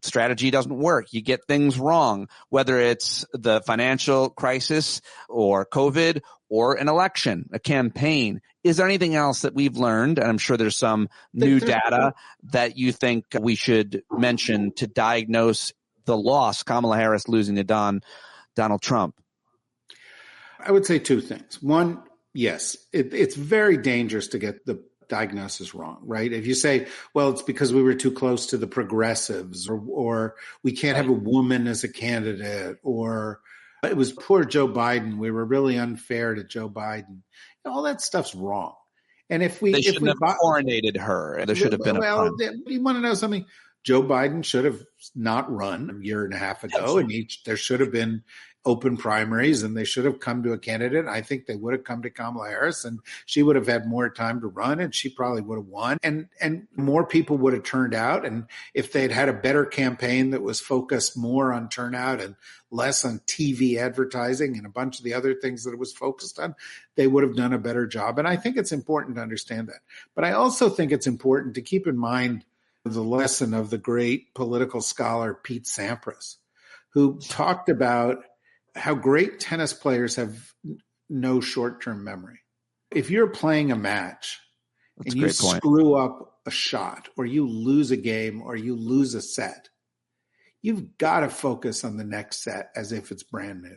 strategy doesn't work. You get things wrong, whether it's the financial crisis or COVID or an election, a campaign. Is there anything else that we've learned? And I'm sure there's some new data that you think we should mention to diagnose the loss, Kamala Harris losing to Donald Trump. I would say two things. One, yes, it's very dangerous to get the diagnosis wrong, right? If you say, well, it's because we were too close to the progressives, or we can't have a woman as a candidate, or it was poor Joe Biden. We were really unfair to Joe Biden. All that stuff's wrong. And if we shouldn't have coronated her, there should have been you want to know something? Joe Biden should have not run a year and a half ago, and there should have been open primaries, and they should have come to a candidate. I think they would have come to Kamala Harris, and she would have had more time to run, and she probably would have won, and more people would have turned out. And if they'd had a better campaign that was focused more on turnout and less on TV advertising and a bunch of the other things that it was focused on, they would have done a better job. And I think it's important to understand that. But I also think it's important to keep in mind the lesson of the great political scholar Pete Sampras, who talked about how great tennis players have no short-term memory. If you're playing a match and you screw up a shot, or you lose a game, or you lose a set, you've got to focus on the next set as if it's brand new,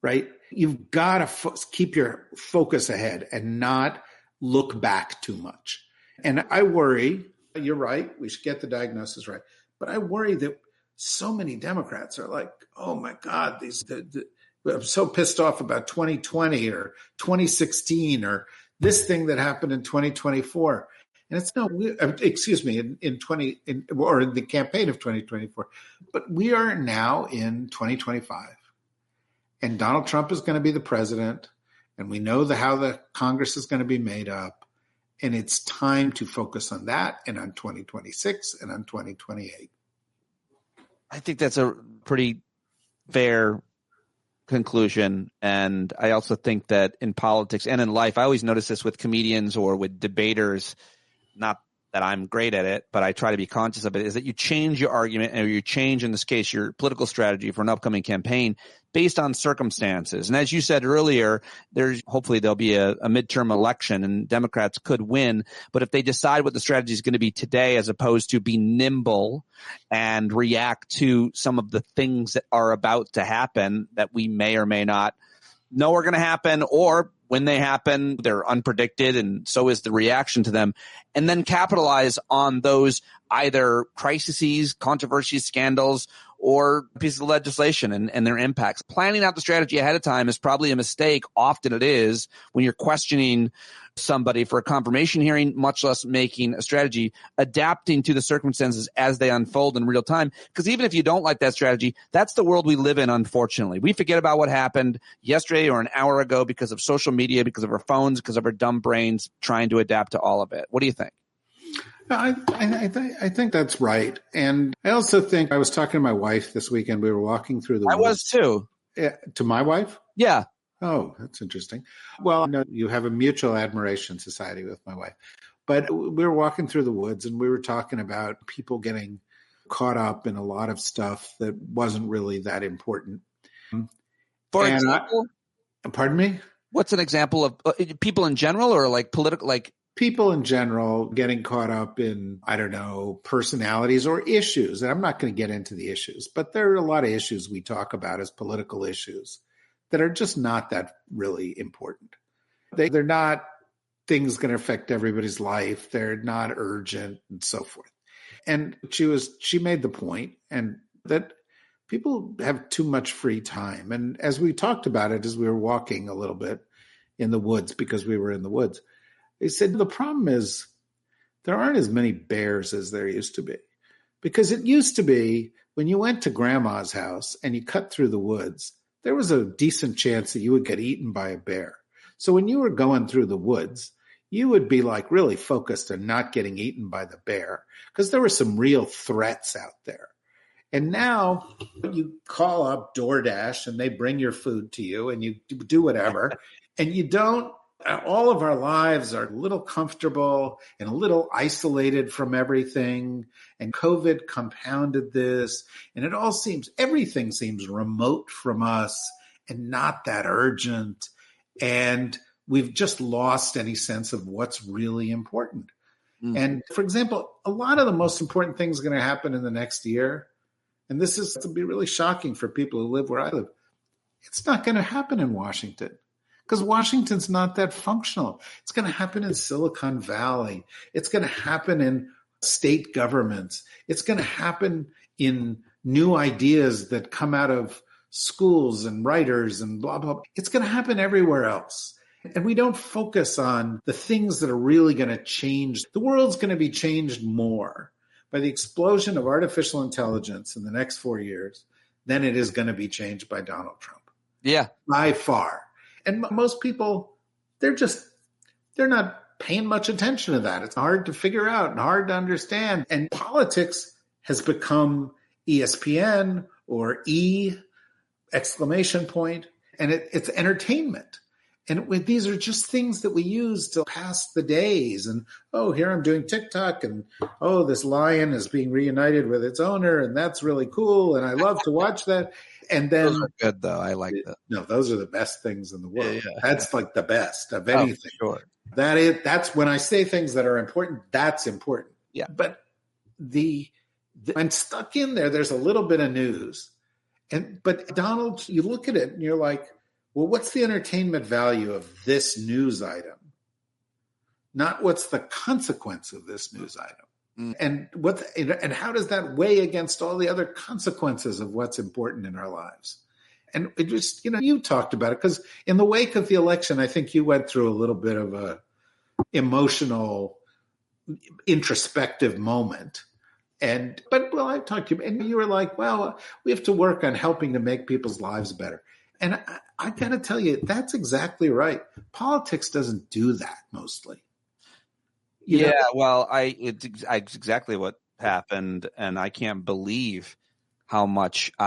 right? You've got to keep your focus ahead and not look back too much. And I worry, you're right, we should get the diagnosis right, but I worry that so many Democrats are like, oh my God, I'm so pissed off about 2020 or 2016 or this thing that happened in 2024. And it's or in the campaign of 2024. But we are now in 2025. And Donald Trump is going to be the president. And we know how the Congress is going to be made up. And it's time to focus on that and on 2026 and on 2028. I think that's a pretty fair conclusion. And I also think that in politics and in life, I always notice this with comedians or with debaters, not that I'm great at it, but I try to be conscious of it, is that you change your argument, or you change, in this case, your political strategy for an upcoming campaign based on circumstances. And as you said earlier, hopefully there'll be a midterm election and Democrats could win. But if they decide what the strategy is going to be today, as opposed to be nimble and react to some of the things that are about to happen that we may or may not know are going to happen, or when they happen, they're unpredicted, and so is the reaction to them, and then capitalize on those either crises, controversies, scandals, or pieces of legislation and their impacts. Planning out the strategy ahead of time is probably a mistake. Often it is when you're questioning somebody for a confirmation hearing, much less making a strategy, adapting to the circumstances as they unfold in real time. Because even if you don't like that strategy, that's the world we live in, unfortunately. We forget about what happened yesterday or an hour ago because of social media, because of our phones, because of our dumb brains trying to adapt to all of it. What do you think? I think that's right. And I also think I was talking to my wife this weekend. We were walking through the woods. I was too. Yeah, to my wife? Yeah. Oh, that's interesting. Well, I know you have a mutual admiration society with my wife. But we were walking through the woods and we were talking about people getting caught up in a lot of stuff that wasn't really that important. For example? Pardon me? What's an example of people in general or like political, like people in general getting caught up in, I don't know, personalities or issues. And I'm not going to get into the issues, but there are a lot of issues we talk about as political issues that are just not that really important. They're not things going to affect everybody's life. They're not urgent and so forth. And she made the point and that people have too much free time. And as we talked about it, as we were walking a little bit in the woods, because we were in the woods, they said the problem is there aren't as many bears as there used to be. Because it used to be when you went to grandma's house and you cut through the woods, there was a decent chance that you would get eaten by a bear. So when you were going through the woods, you would be like really focused on not getting eaten by the bear because there were some real threats out there. And now you call up DoorDash and they bring your food to you and you do whatever. And you don't, all of our lives are a little comfortable and a little isolated from everything. And COVID compounded this. And it all seems, everything seems remote from us and not that urgent. And we've just lost any sense of what's really important. Mm-hmm. And for example, a lot of the most important things are going to happen in the next year. And this is to be really shocking for people who live where I live. It's not going to happen in Washington because Washington's not that functional. It's going to happen in Silicon Valley. It's going to happen in state governments. It's going to happen in new ideas that come out of schools and writers and blah, blah, blah. It's going to happen everywhere else. And we don't focus on the things that are really going to change. The world's going to be changed more by the explosion of artificial intelligence in the next 4 years than it is going to be changed by Donald Trump. Yeah. By far. And most people, they're not paying much attention to that. It's hard to figure out and hard to understand. And politics has become ESPN or exclamation point, and it's entertainment. And these are just things that we use to pass the days. And, oh, here I'm doing TikTok. And, oh, this lion is being reunited with its owner. And that's really cool. And I love to watch that. And then those are good, though. I like that. No, those are the best things in the world. Yeah. That's like the best of anything. Sure. That's when I say things that are important, that's important. Yeah. But I'm stuck in there. There's a little bit of news. But Donald, you look at it and you're like, well, what's the entertainment value of this news item? Not what's the consequence of this news item. Mm. And how does that weigh against all the other consequences of what's important in our lives? And it just, you talked about it because in the wake of the election, I think you went through a little bit of a emotional, introspective moment. But I talked to you and you were like, well, we have to work on helping to make people's lives better. And I got to tell you, that's exactly right. Politics doesn't do that mostly. Well, it's exactly what happened, and I can't believe how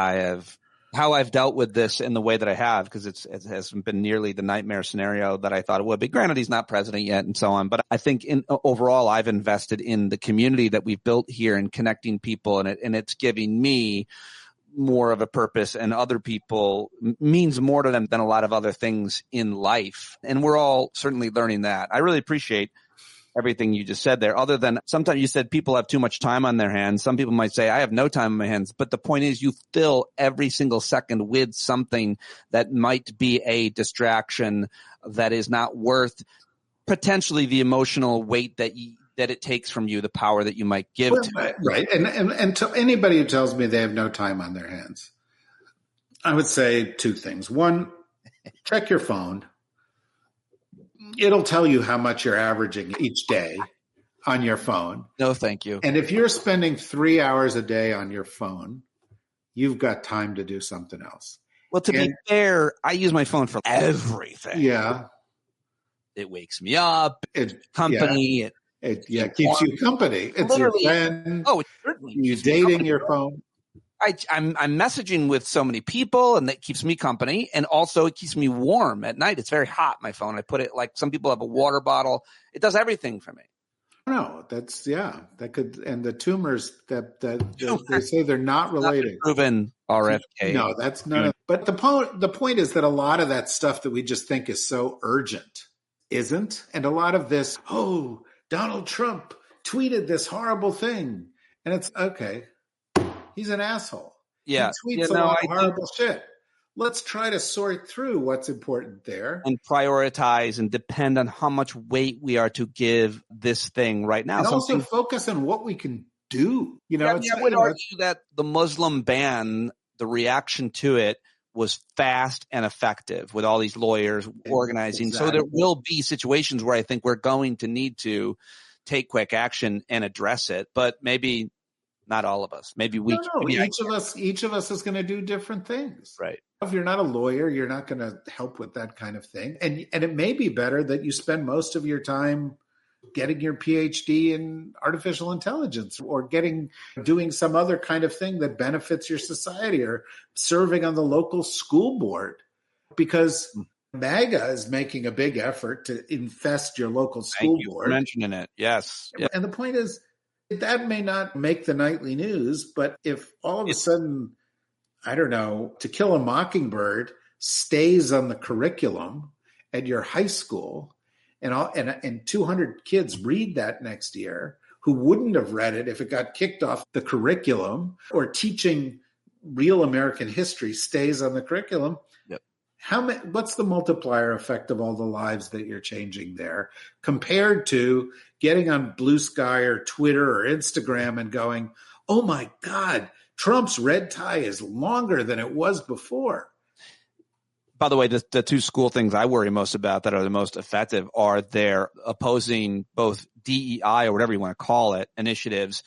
I've dealt with this in the way that I have, because it hasn't been nearly the nightmare scenario that I thought it would be. Granted, he's not president yet and so on, but I think overall I've invested in the community that we've built here and connecting people, and it's giving me more of a purpose, and other people means more to them than a lot of other things in life. And we're all certainly learning that. I really appreciate everything you just said there, other than sometimes you said people have too much time on their hands. Some people might say I have no time on my hands, but the point is you fill every single second with something that might be a distraction that is not worth potentially the emotional weight that it takes from you, the power that you might give to it. Right. And to anybody who tells me they have no time on their hands, I would say two things. One, check your phone. It'll tell you how much you're averaging each day on your phone. No, thank you. And if you're spending 3 hours a day on your phone, you've got time to do something else. Well, to be fair, I use my phone for everything. Yeah. It wakes me up. It's company. It keeps you company. It's Literally, your friend. Oh, it certainly you keeps me dating company. your phone. I'm messaging with so many people, and that keeps me company. And also it keeps me warm at night. It's very hot, my phone. I put it like some people have a water bottle. It does everything for me. No, that could, and the tumors that they say they're not related. Proven RFK. No, that's not. But the point is that a lot of that stuff that we just think is so urgent isn't. And a lot of this, Donald Trump tweeted this horrible thing. And it's okay. He's an asshole. Yeah. He tweets a lot of horrible shit. Let's try to sort through what's important there. And prioritize and depend on how much weight we are to give this thing right now. And also focus on what we can do. I would argue that the Muslim ban, the reaction to it was fast and effective with all these lawyers organizing. Exactly. So there will be situations where I think we're going to need to take quick action and address it, but maybe not all of us. Maybe we. No, each of us is going to do different things. Right. If you're not a lawyer, you're not going to help with that kind of thing. And it may be better that you spend most of your time getting your PhD in artificial intelligence or doing some other kind of thing that benefits your society or serving on the local school board, because MAGA is making a big effort to infest your local school Thank you board. for mentioning it. Yes. Yep. And the point is, that may not make the nightly news, but if all of a sudden, I don't know, To Kill a Mockingbird stays on the curriculum at your high school, and 200 kids read that next year who wouldn't have read it if it got kicked off the curriculum, or teaching real American history stays on the curriculum. Yep. What's the multiplier effect of all the lives that you're changing there compared to getting on Blue Sky or Twitter or Instagram and going, oh my God, Trump's red tie is longer than it was before? By the way, the two school things I worry most about that are the most effective are their opposing both DEI or whatever you want to call it initiatives,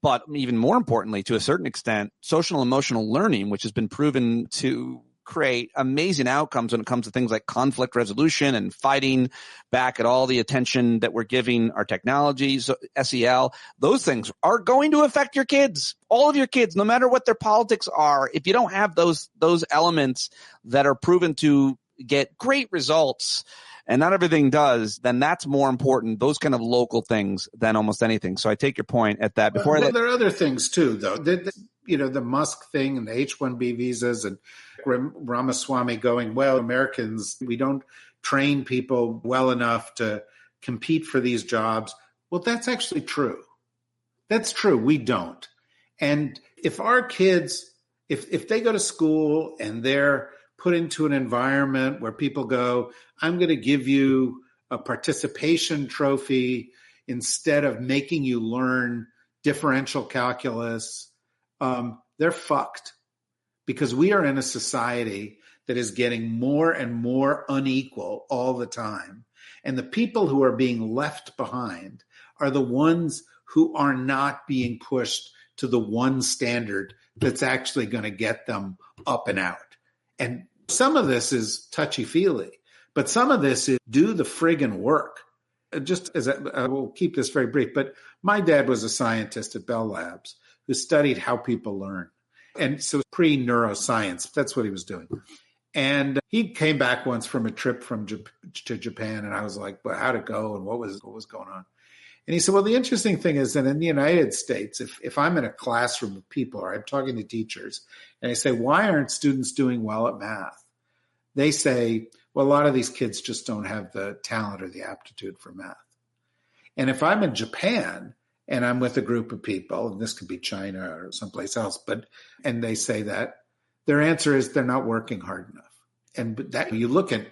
but even more importantly, to a certain extent, social and emotional learning, which has been proven to create amazing outcomes when it comes to things like conflict resolution and fighting back at all the attention that we're giving our technologies, SEL. Those things are going to affect your kids, all of your kids, no matter what their politics are. If you don't have those elements that are proven to get great results, and not everything does, then that's more important, those kind of local things, than almost anything. So I take your point at that. There are other things too, though. The Musk thing and the H-1B visas, and Ramaswamy going, well, Americans, we don't train people well enough to compete for these jobs. Well, that's actually true. That's true. We don't. And if our kids, if they go to school and they're put into an environment where people go, I'm going to give you a participation trophy instead of making you learn differential calculus, they're fucked, because we are in a society that is getting more and more unequal all the time. And the people who are being left behind are the ones who are not being pushed to the one standard that's actually going to get them up and out. And some of this is touchy-feely, but some of this is do the friggin' work. Just as I will keep this very brief, but my dad was a scientist at Bell Labs who studied how people learn. And so pre-neuroscience, that's what he was doing. And he came back once from a trip to Japan, and I was like, well, how'd it go and what was going on? And he said, well, the interesting thing is that in the United States, if I'm in a classroom of people or I'm talking to teachers and I say, why aren't students doing well at math? They say, well, a lot of these kids just don't have the talent or the aptitude for math. And if I'm in Japan and I'm with a group of people, and this could be China or someplace else, and they say that, their answer is they're not working hard enough. And that you look at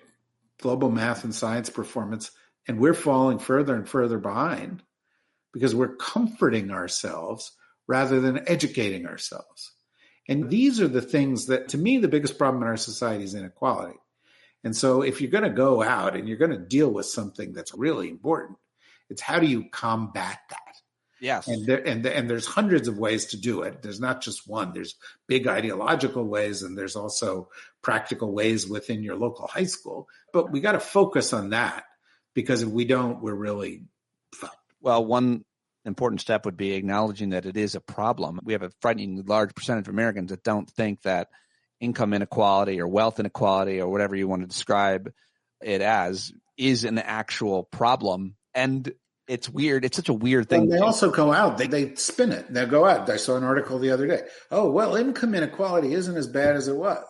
global math and science performance, and we're falling further and further behind because we're comforting ourselves rather than educating ourselves. And these are the things that, to me, the biggest problem in our society is inequality. And so if you're going to go out and you're going to deal with something that's really important, it's how do you combat that? Yes. And there's hundreds of ways to do it. There's not just one. There's big ideological ways, and there's also practical ways within your local high school. But we got to focus on that, because if we don't, we're really fucked. Well, one important step would be acknowledging that it is a problem. We have a frighteningly large percentage of Americans that don't think that income inequality or wealth inequality or whatever you want to describe it as is an actual problem. And it's weird. It's such a weird thing. Well, they also go out. They spin it. They'll go out. I saw an article the other day. Oh, well, income inequality isn't as bad as it was.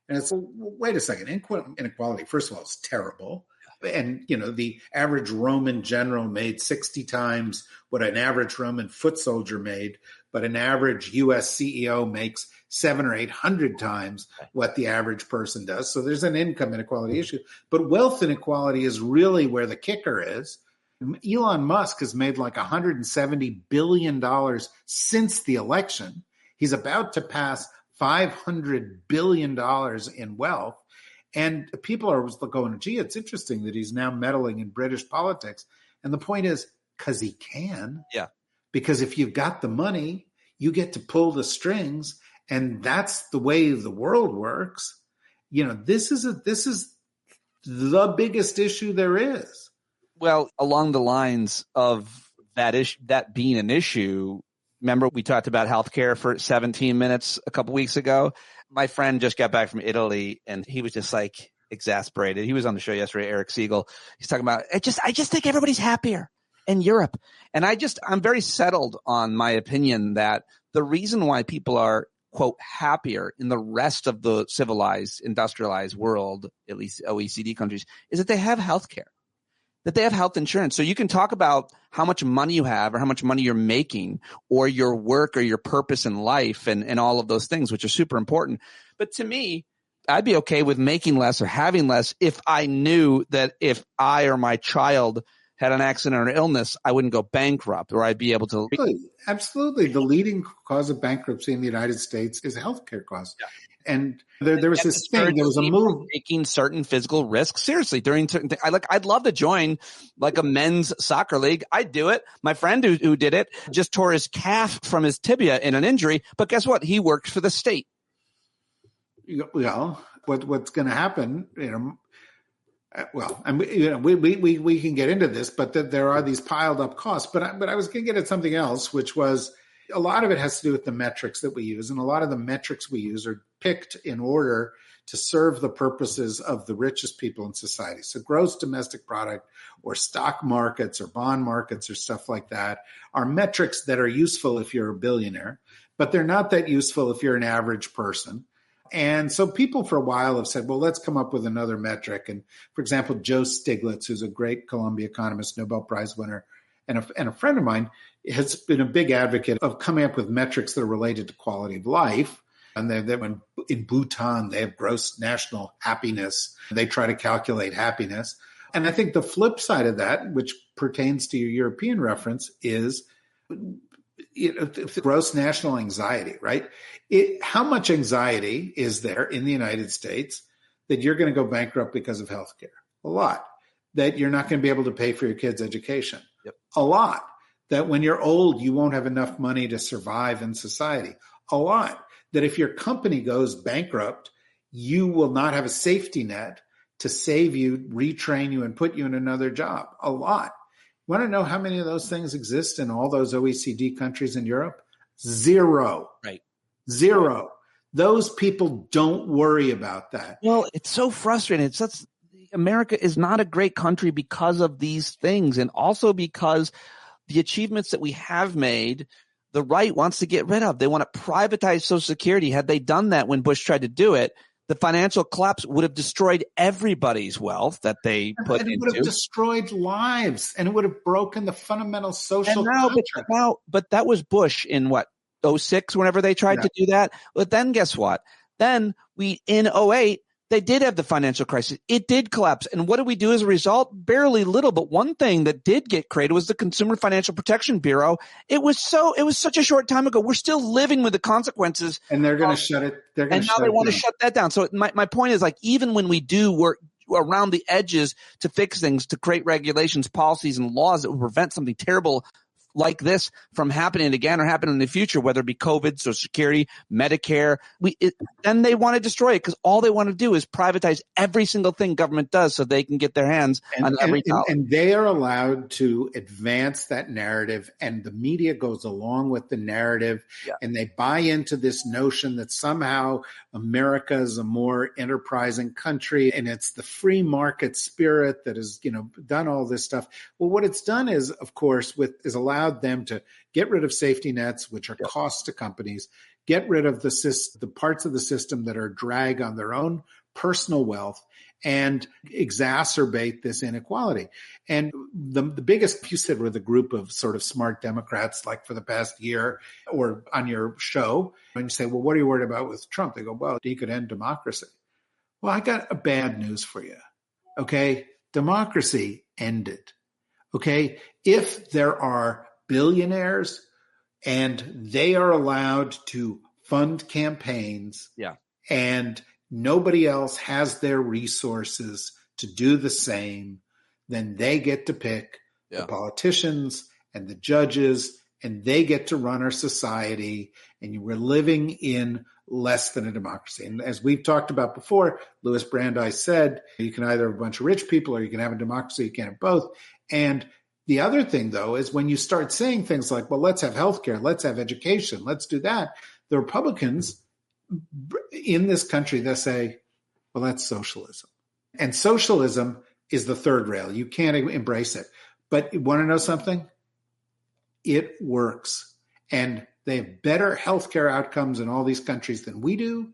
And it's, well, wait a second. Income inequality, first of all, is terrible. And, the average Roman general made 60 times what an average Roman foot soldier made, but an average U.S. CEO makes 700 or 800 times what the average person does. So there's an income inequality issue. But wealth inequality is really where the kicker is. Elon Musk has made like $170 billion since the election. He's about to pass $500 billion in wealth. And people are going, gee, it's interesting that he's now meddling in British politics. And the point is, because he can. Yeah. Because if you've got the money, you get to pull the strings. And that's the way the world works. This is the biggest issue there is. Well, along the lines of that being an issue, remember we talked about healthcare for 17 minutes a couple weeks ago? My friend just got back from Italy and he was just like exasperated. He was on the show yesterday, Eric Segall. He's talking about, I just think everybody's happier in Europe. And I'm very settled on my opinion that the reason why people are, quote, happier in the rest of the civilized, industrialized world, at least OECD countries, is that they have healthcare, that they have health insurance. So you can talk about how much money you have or how much money you're making or your work or your purpose in life and all of those things, which are super important. But to me, I'd be okay with making less or having less if I knew that if I or my child had an accident or an illness, I wouldn't go bankrupt or I'd be able to. Absolutely. The leading cause of bankruptcy in the United States is healthcare costs. Yeah. And there was this thing, there was a move. Taking certain physical risks seriously during certain things. I'd love to join like a men's soccer league. I'd do it. My friend who did it just tore his calf from his tibia in an injury. But guess what? He worked for the state. Well, what's going to happen, well, and we can get into this, but there are these piled up costs. But I was going to get at something else, which was a lot of it has to do with the metrics that we use. And a lot of the metrics we use are picked in order to serve the purposes of the richest people in society. So gross domestic product or stock markets or bond markets or stuff like that are metrics that are useful if you're a billionaire, but they're not that useful if you're an average person. And so people for a while have said, well, let's come up with another metric. And for example, Joe Stiglitz, who's a great Columbia economist, Nobel Prize winner, and a friend of mine, has been a big advocate of coming up with metrics that are related to quality of life. And when in Bhutan, they have gross national happiness. They try to calculate happiness. And I think the flip side of that, which pertains to your European reference, is gross national anxiety, right? How much anxiety is there in the United States that you're going to go bankrupt because of healthcare? A lot. That you're not going to be able to pay for your kids' education. Yep. A lot. That when you're old, you won't have enough money to survive in society. A lot. That if your company goes bankrupt, you will not have a safety net to save you, retrain you, and put you in another job. A lot. Want to know how many of those things exist in all those OECD countries in Europe? Zero. Right. Zero. Those people don't worry about that. Well, it's so frustrating. America is not a great country because of these things, and also because the achievements that we have made, the right wants to get rid of. They want to privatize Social Security. Had they done that when Bush tried to do it, the financial collapse would have destroyed everybody's wealth that they put into. It would have destroyed lives, and it would have broken the fundamental social contract. But that was Bush in what, 2006, whenever they tried to do that? But then guess what? Then in 2008, they did have the financial crisis. It did collapse. And what did we do as a result? Barely little. But one thing that did get created was the Consumer Financial Protection Bureau. It was such a short time ago. We're still living with the consequences. And they're going to shut it. And now they want to shut that down. So my point is, like, even when we do work around the edges to fix things, to create regulations, policies, and laws that will prevent something terrible like this from happening again or happening in the future, whether it be COVID, Social Security, Medicare, then they want to destroy it because all they want to do is privatize every single thing government does so they can get their hands on every dollar. And they are allowed to advance that narrative, and the media goes along with the narrative, and they buy into this notion that somehow America is a more enterprising country and it's the free market spirit that has, done all this stuff. Well, what it's done is, of course, is allowed them to get rid of safety nets, which are costs to companies, get rid of the parts of the system that are a drag on their own personal wealth, and exacerbate this inequality. And the biggest, you said, were the group of sort of smart Democrats, like for the past year or on your show, and you say, well, what are you worried about with Trump? They go, well, he could end democracy. Well, I got a bad news for you. Okay. Democracy ended. Okay. If there are billionaires and they are allowed to fund campaigns, and nobody else has their resources to do the same, then they get to pick the politicians and the judges, and they get to run our society, and we're living in less than a democracy. And as we've talked about before, Louis Brandeis said, you can either have a bunch of rich people or you can have a democracy, you can't have both. And the other thing, though, is when you start saying things like, well, let's have healthcare, let's have education, let's do that, the Republicans in this country, they say, well, that's socialism. And socialism is the third rail. You can't embrace it. But you want to know something? It works. And they have better healthcare outcomes in all these countries than we do.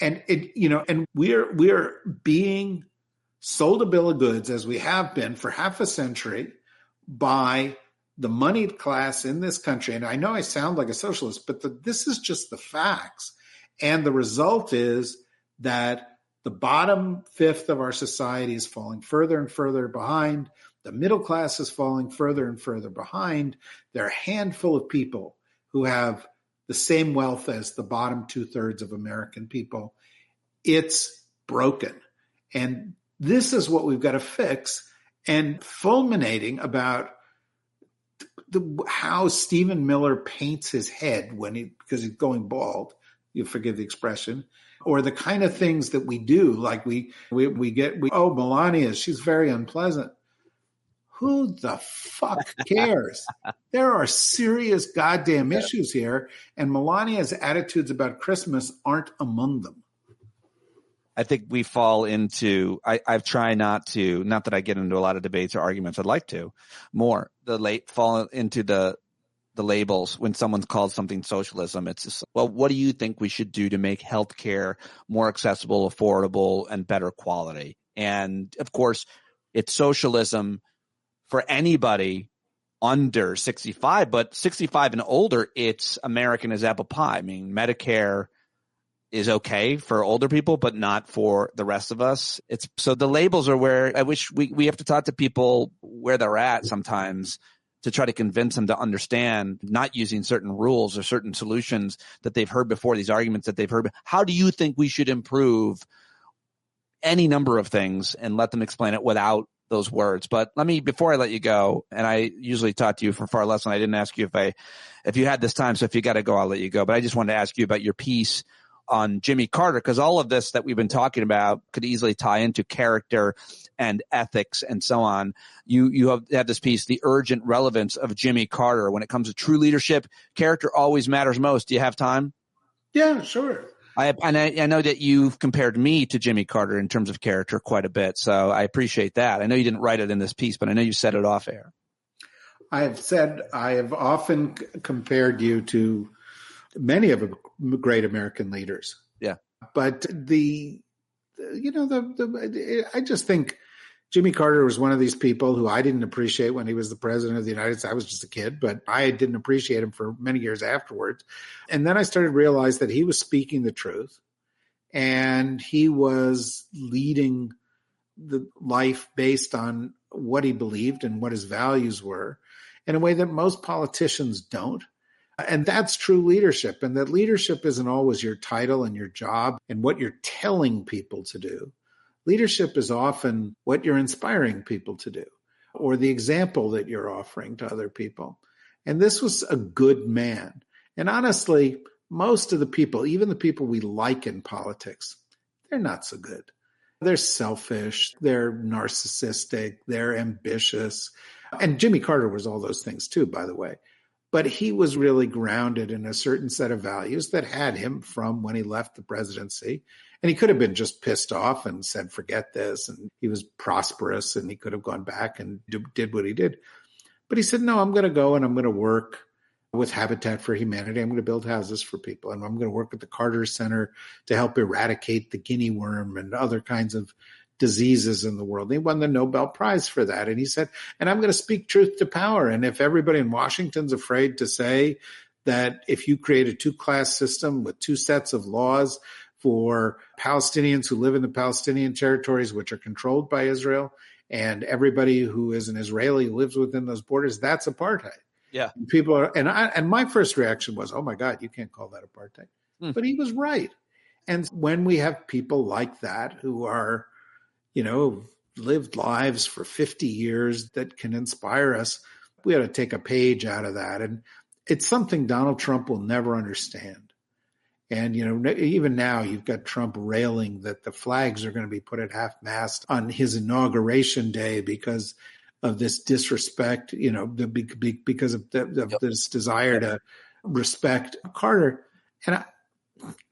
And and we're being sold a bill of goods, as we have been for half a century, by the moneyed class in this country. And I know I sound like a socialist, but this is just the facts. And the result is that the bottom fifth of our society is falling further and further behind. The middle class is falling further and further behind. There are a handful of people who have the same wealth as the bottom 2/3 of American people. It's broken. And this is what we've got to fix. And fulminating about how Stephen Miller paints his head because he's going bald, you forgive the expression, or the kind of things that we do, like Melania, she's very unpleasant. Who the fuck cares? There are serious goddamn issues here, and Melania's attitudes about Christmas aren't among them. I think we fall into, I've tried not that I get into a lot of debates or arguments. I'd like to more, fall into the labels when someone's called something socialism. It's just, well, what do you think we should do to make healthcare more accessible, affordable, and better quality? And of course, it's socialism for anybody under 65, but 65 and older, it's American as apple pie. I mean, Medicare is okay for older people, but not for the rest of us. So the labels are where I wish we have to talk to people where they're at sometimes to try to convince them to understand, not using certain rules or certain solutions that they've heard before, these arguments that they've heard. How do you think we should improve any number of things, and let them explain it without those words? But before I let you go, and I usually talk to you for far less, and I didn't ask you if you had this time, so if you got to go, I'll let you go. But I just wanted to ask you about your piece on Jimmy Carter, because all of this that we've been talking about could easily tie into character and ethics and so on. You have this piece, The Urgent Relevance of Jimmy Carter. When it comes to true leadership, character always matters most. Do you have time? Yeah, sure. I know that you've compared me to Jimmy Carter in terms of character quite a bit, so I appreciate that. I know you didn't write it in this piece, but I know you said it off air. I have often compared you to many of the great American leaders. Yeah. But I just think Jimmy Carter was one of these people who I didn't appreciate when he was the president of the United States. I was just a kid, but I didn't appreciate him for many years afterwards. And then I started to realize that he was speaking the truth, and he was leading the life based on what he believed and what his values were in a way that most politicians don't. And that's true leadership. And that leadership isn't always your title and your job and what you're telling people to do. Leadership is often what you're inspiring people to do, or the example that you're offering to other people. And this was a good man. And honestly, most of the people, even the people we like in politics, they're not so good. They're selfish, they're narcissistic, they're ambitious. And Jimmy Carter was all those things too, by the way. But he was really grounded in a certain set of values that had him from when he left the presidency. And he could have been just pissed off and said, forget this. And he was prosperous and he could have gone back and did what he did. But he said, no, I'm going to go and I'm going to work with Habitat for Humanity. I'm going to build houses for people. And I'm going to work with the Carter Center to help eradicate the guinea worm and other kinds of diseases in the world. And he won the Nobel Prize for that. And he said, and I'm going to speak truth to power. And if everybody in Washington's afraid to say that if you create a two-class system with two sets of laws for Palestinians who live in the Palestinian territories, which are controlled by Israel, and everybody who is an Israeli lives within those borders, that's apartheid. Yeah. And people are, and my first reaction was, oh my God, you can't call that apartheid. But he was right. And when we have people like that who are, lived lives for 50 years that can inspire us, we ought to take a page out of that. And it's something Donald Trump will never understand. And, even now you've got Trump railing that the flags are going to be put at half-mast on his inauguration day because of this disrespect, because of this desire to respect Carter. And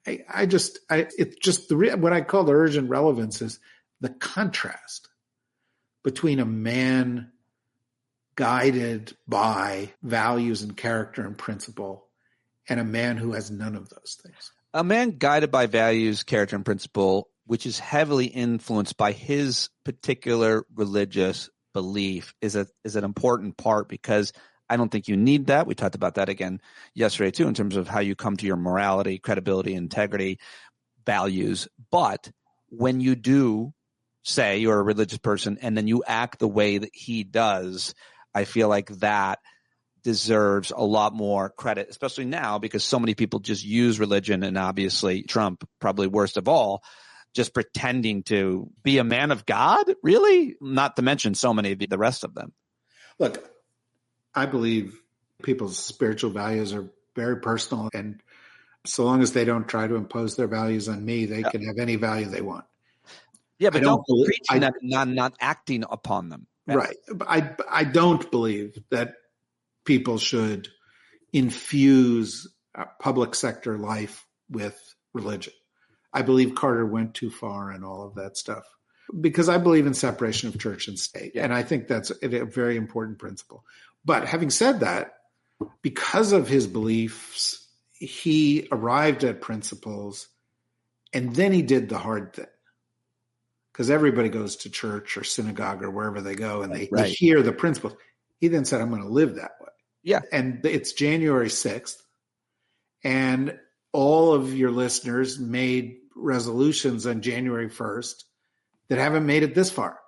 it's just what I call the urgent relevance is the contrast between a man guided by values and character and principle and a man who has none of those things. A man guided by values, character, and principle, which is heavily influenced by his particular religious belief, is an important part, because I don't think you need that. We talked about that again yesterday too, in terms of how you come to your morality, credibility, integrity, values. But when you do say you're a religious person and then you act the way that he does, I feel like that deserves a lot more credit, especially now, because so many people just use religion, and obviously Trump, probably worst of all, just pretending to be a man of God, really? Not to mention so many of the rest of them. Look, I believe people's spiritual values are very personal, and so long as they don't try to impose their values on me, they can have any value they want. Yeah, but don't preach that, not acting upon them. Right. I don't believe that people should infuse public sector life with religion. I believe Carter went too far in all of that stuff, because I believe in separation of church and state. And I think that's a very important principle. But having said that, because of his beliefs, he arrived at principles, and then he did the hard thing. Because everybody goes to church or synagogue or wherever they go, and they hear the principles. He then said, I'm going to live that way. Yeah. And it's January 6th, and all of your listeners made resolutions on January 1st that haven't made it this far,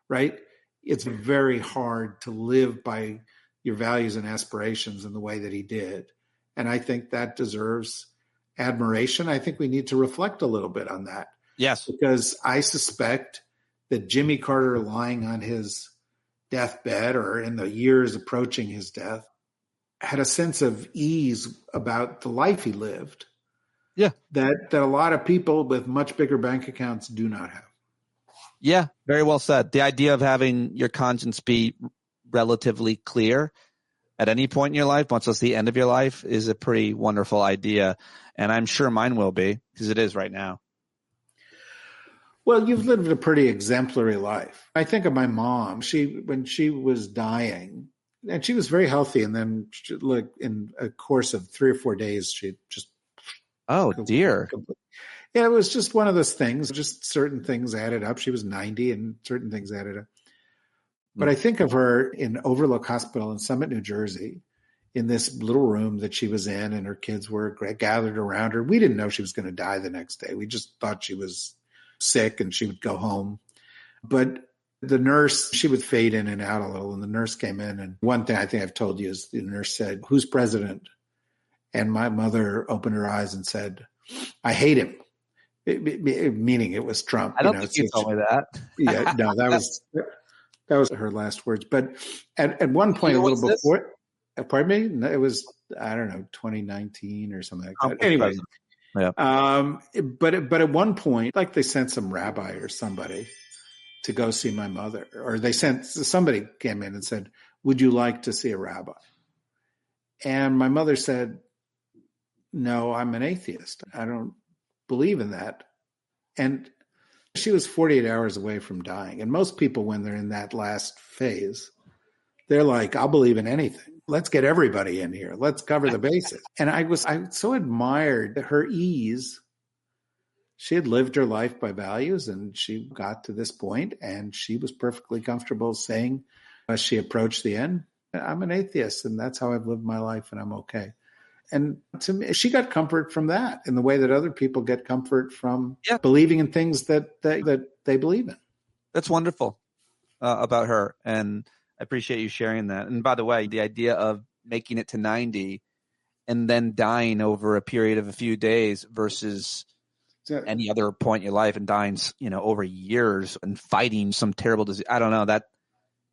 right? It's very hard to live by your values and aspirations in the way that he did. And I think that deserves admiration. I think we need to reflect a little bit on that. Yes. Because I suspect that Jimmy Carter, lying on his deathbed or in the years approaching his death, had a sense of ease about the life he lived. Yeah. That a lot of people with much bigger bank accounts do not have. Yeah, very well said. The idea of having your conscience be relatively clear at any point in your life, much less the end of your life, is a pretty wonderful idea. And I'm sure mine will be, because it is right now. Well, you've lived a pretty exemplary life. I think of my mom. When she was dying, and she was very healthy, and then in a course of 3 or 4 days, she just dear. Yeah, it was just one of those things. Just certain things added up. She was 90, and certain things added up. But I think of her in Overlook Hospital in Summit, New Jersey, in this little room that she was in, and her kids were gathered around her. We didn't know she was going to die the next day. We just thought she was sick and she would go home. But the nurse, she would fade in and out a little, and the nurse came in. And one thing I think I've told you is the nurse said, "Who's president?" And my mother opened her eyes and said, "I hate him." Meaning it was Trump. I don't think you told me that. Yeah, no, that was her last words. But at one point, a little before, Pardon me? No, it was, I don't know, 2019 or something like that. Oh, Anyway, yeah. but at one point, like they sent some rabbi or somebody to go see my mother, or somebody came in and said, "Would you like to see a rabbi?" And my mother said, "No, I'm an atheist. I don't believe in that." And she was 48 hours away from dying. And most people, when they're in that last phase, they're like, "I'll believe in anything. Let's get everybody in here. Let's cover the bases." And I so admired her ease. She had lived her life by values, and she got to this point, and she was perfectly comfortable saying, as she approached the end, "I'm an atheist, and that's how I've lived my life, and I'm okay." And to me, she got comfort from that in the way that other people get comfort from believing in things that they believe in. That's wonderful about her, and I appreciate you sharing that. And by the way, the idea of making it to 90 and then dying over a period of a few days versus any other point in your life and dying, over years and fighting some terrible disease. I don't know, that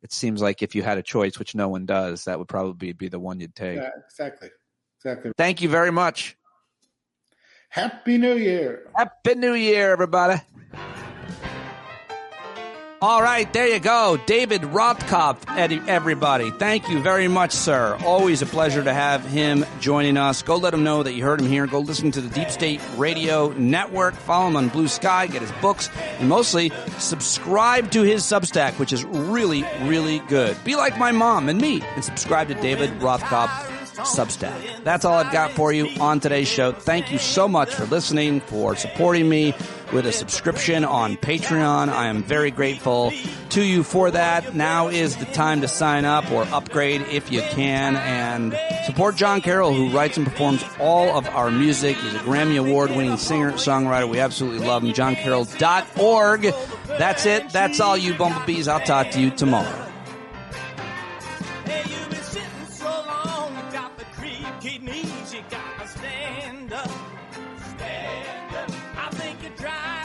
it seems like if you had a choice, which no one does, that would probably be the one you'd take. Yeah, exactly. Thank you very much. Happy New Year. Happy New Year, everybody. All right, there you go. David Rothkopf, everybody. Thank you very much, sir. Always a pleasure to have him joining us. Go let him know that you heard him here. Go listen to the Deep State Radio Network. Follow him on Blue Sky. Get his books. And mostly, subscribe to his Substack, which is really, really good. Be like my mom and me and subscribe to David Rothkopf Substack. That's all I've got for you on today's show. Thank you so much for listening, for supporting me with a subscription on Patreon. I am very grateful to you for that. Now is the time to sign up or upgrade if you can, and support John Carroll, who writes and performs all of our music. He's a Grammy Award-winning singer-songwriter. We absolutely love him. JohnCarroll.org. That's it. That's all, you bumblebees. I'll talk to you tomorrow. Stand up. I think you drive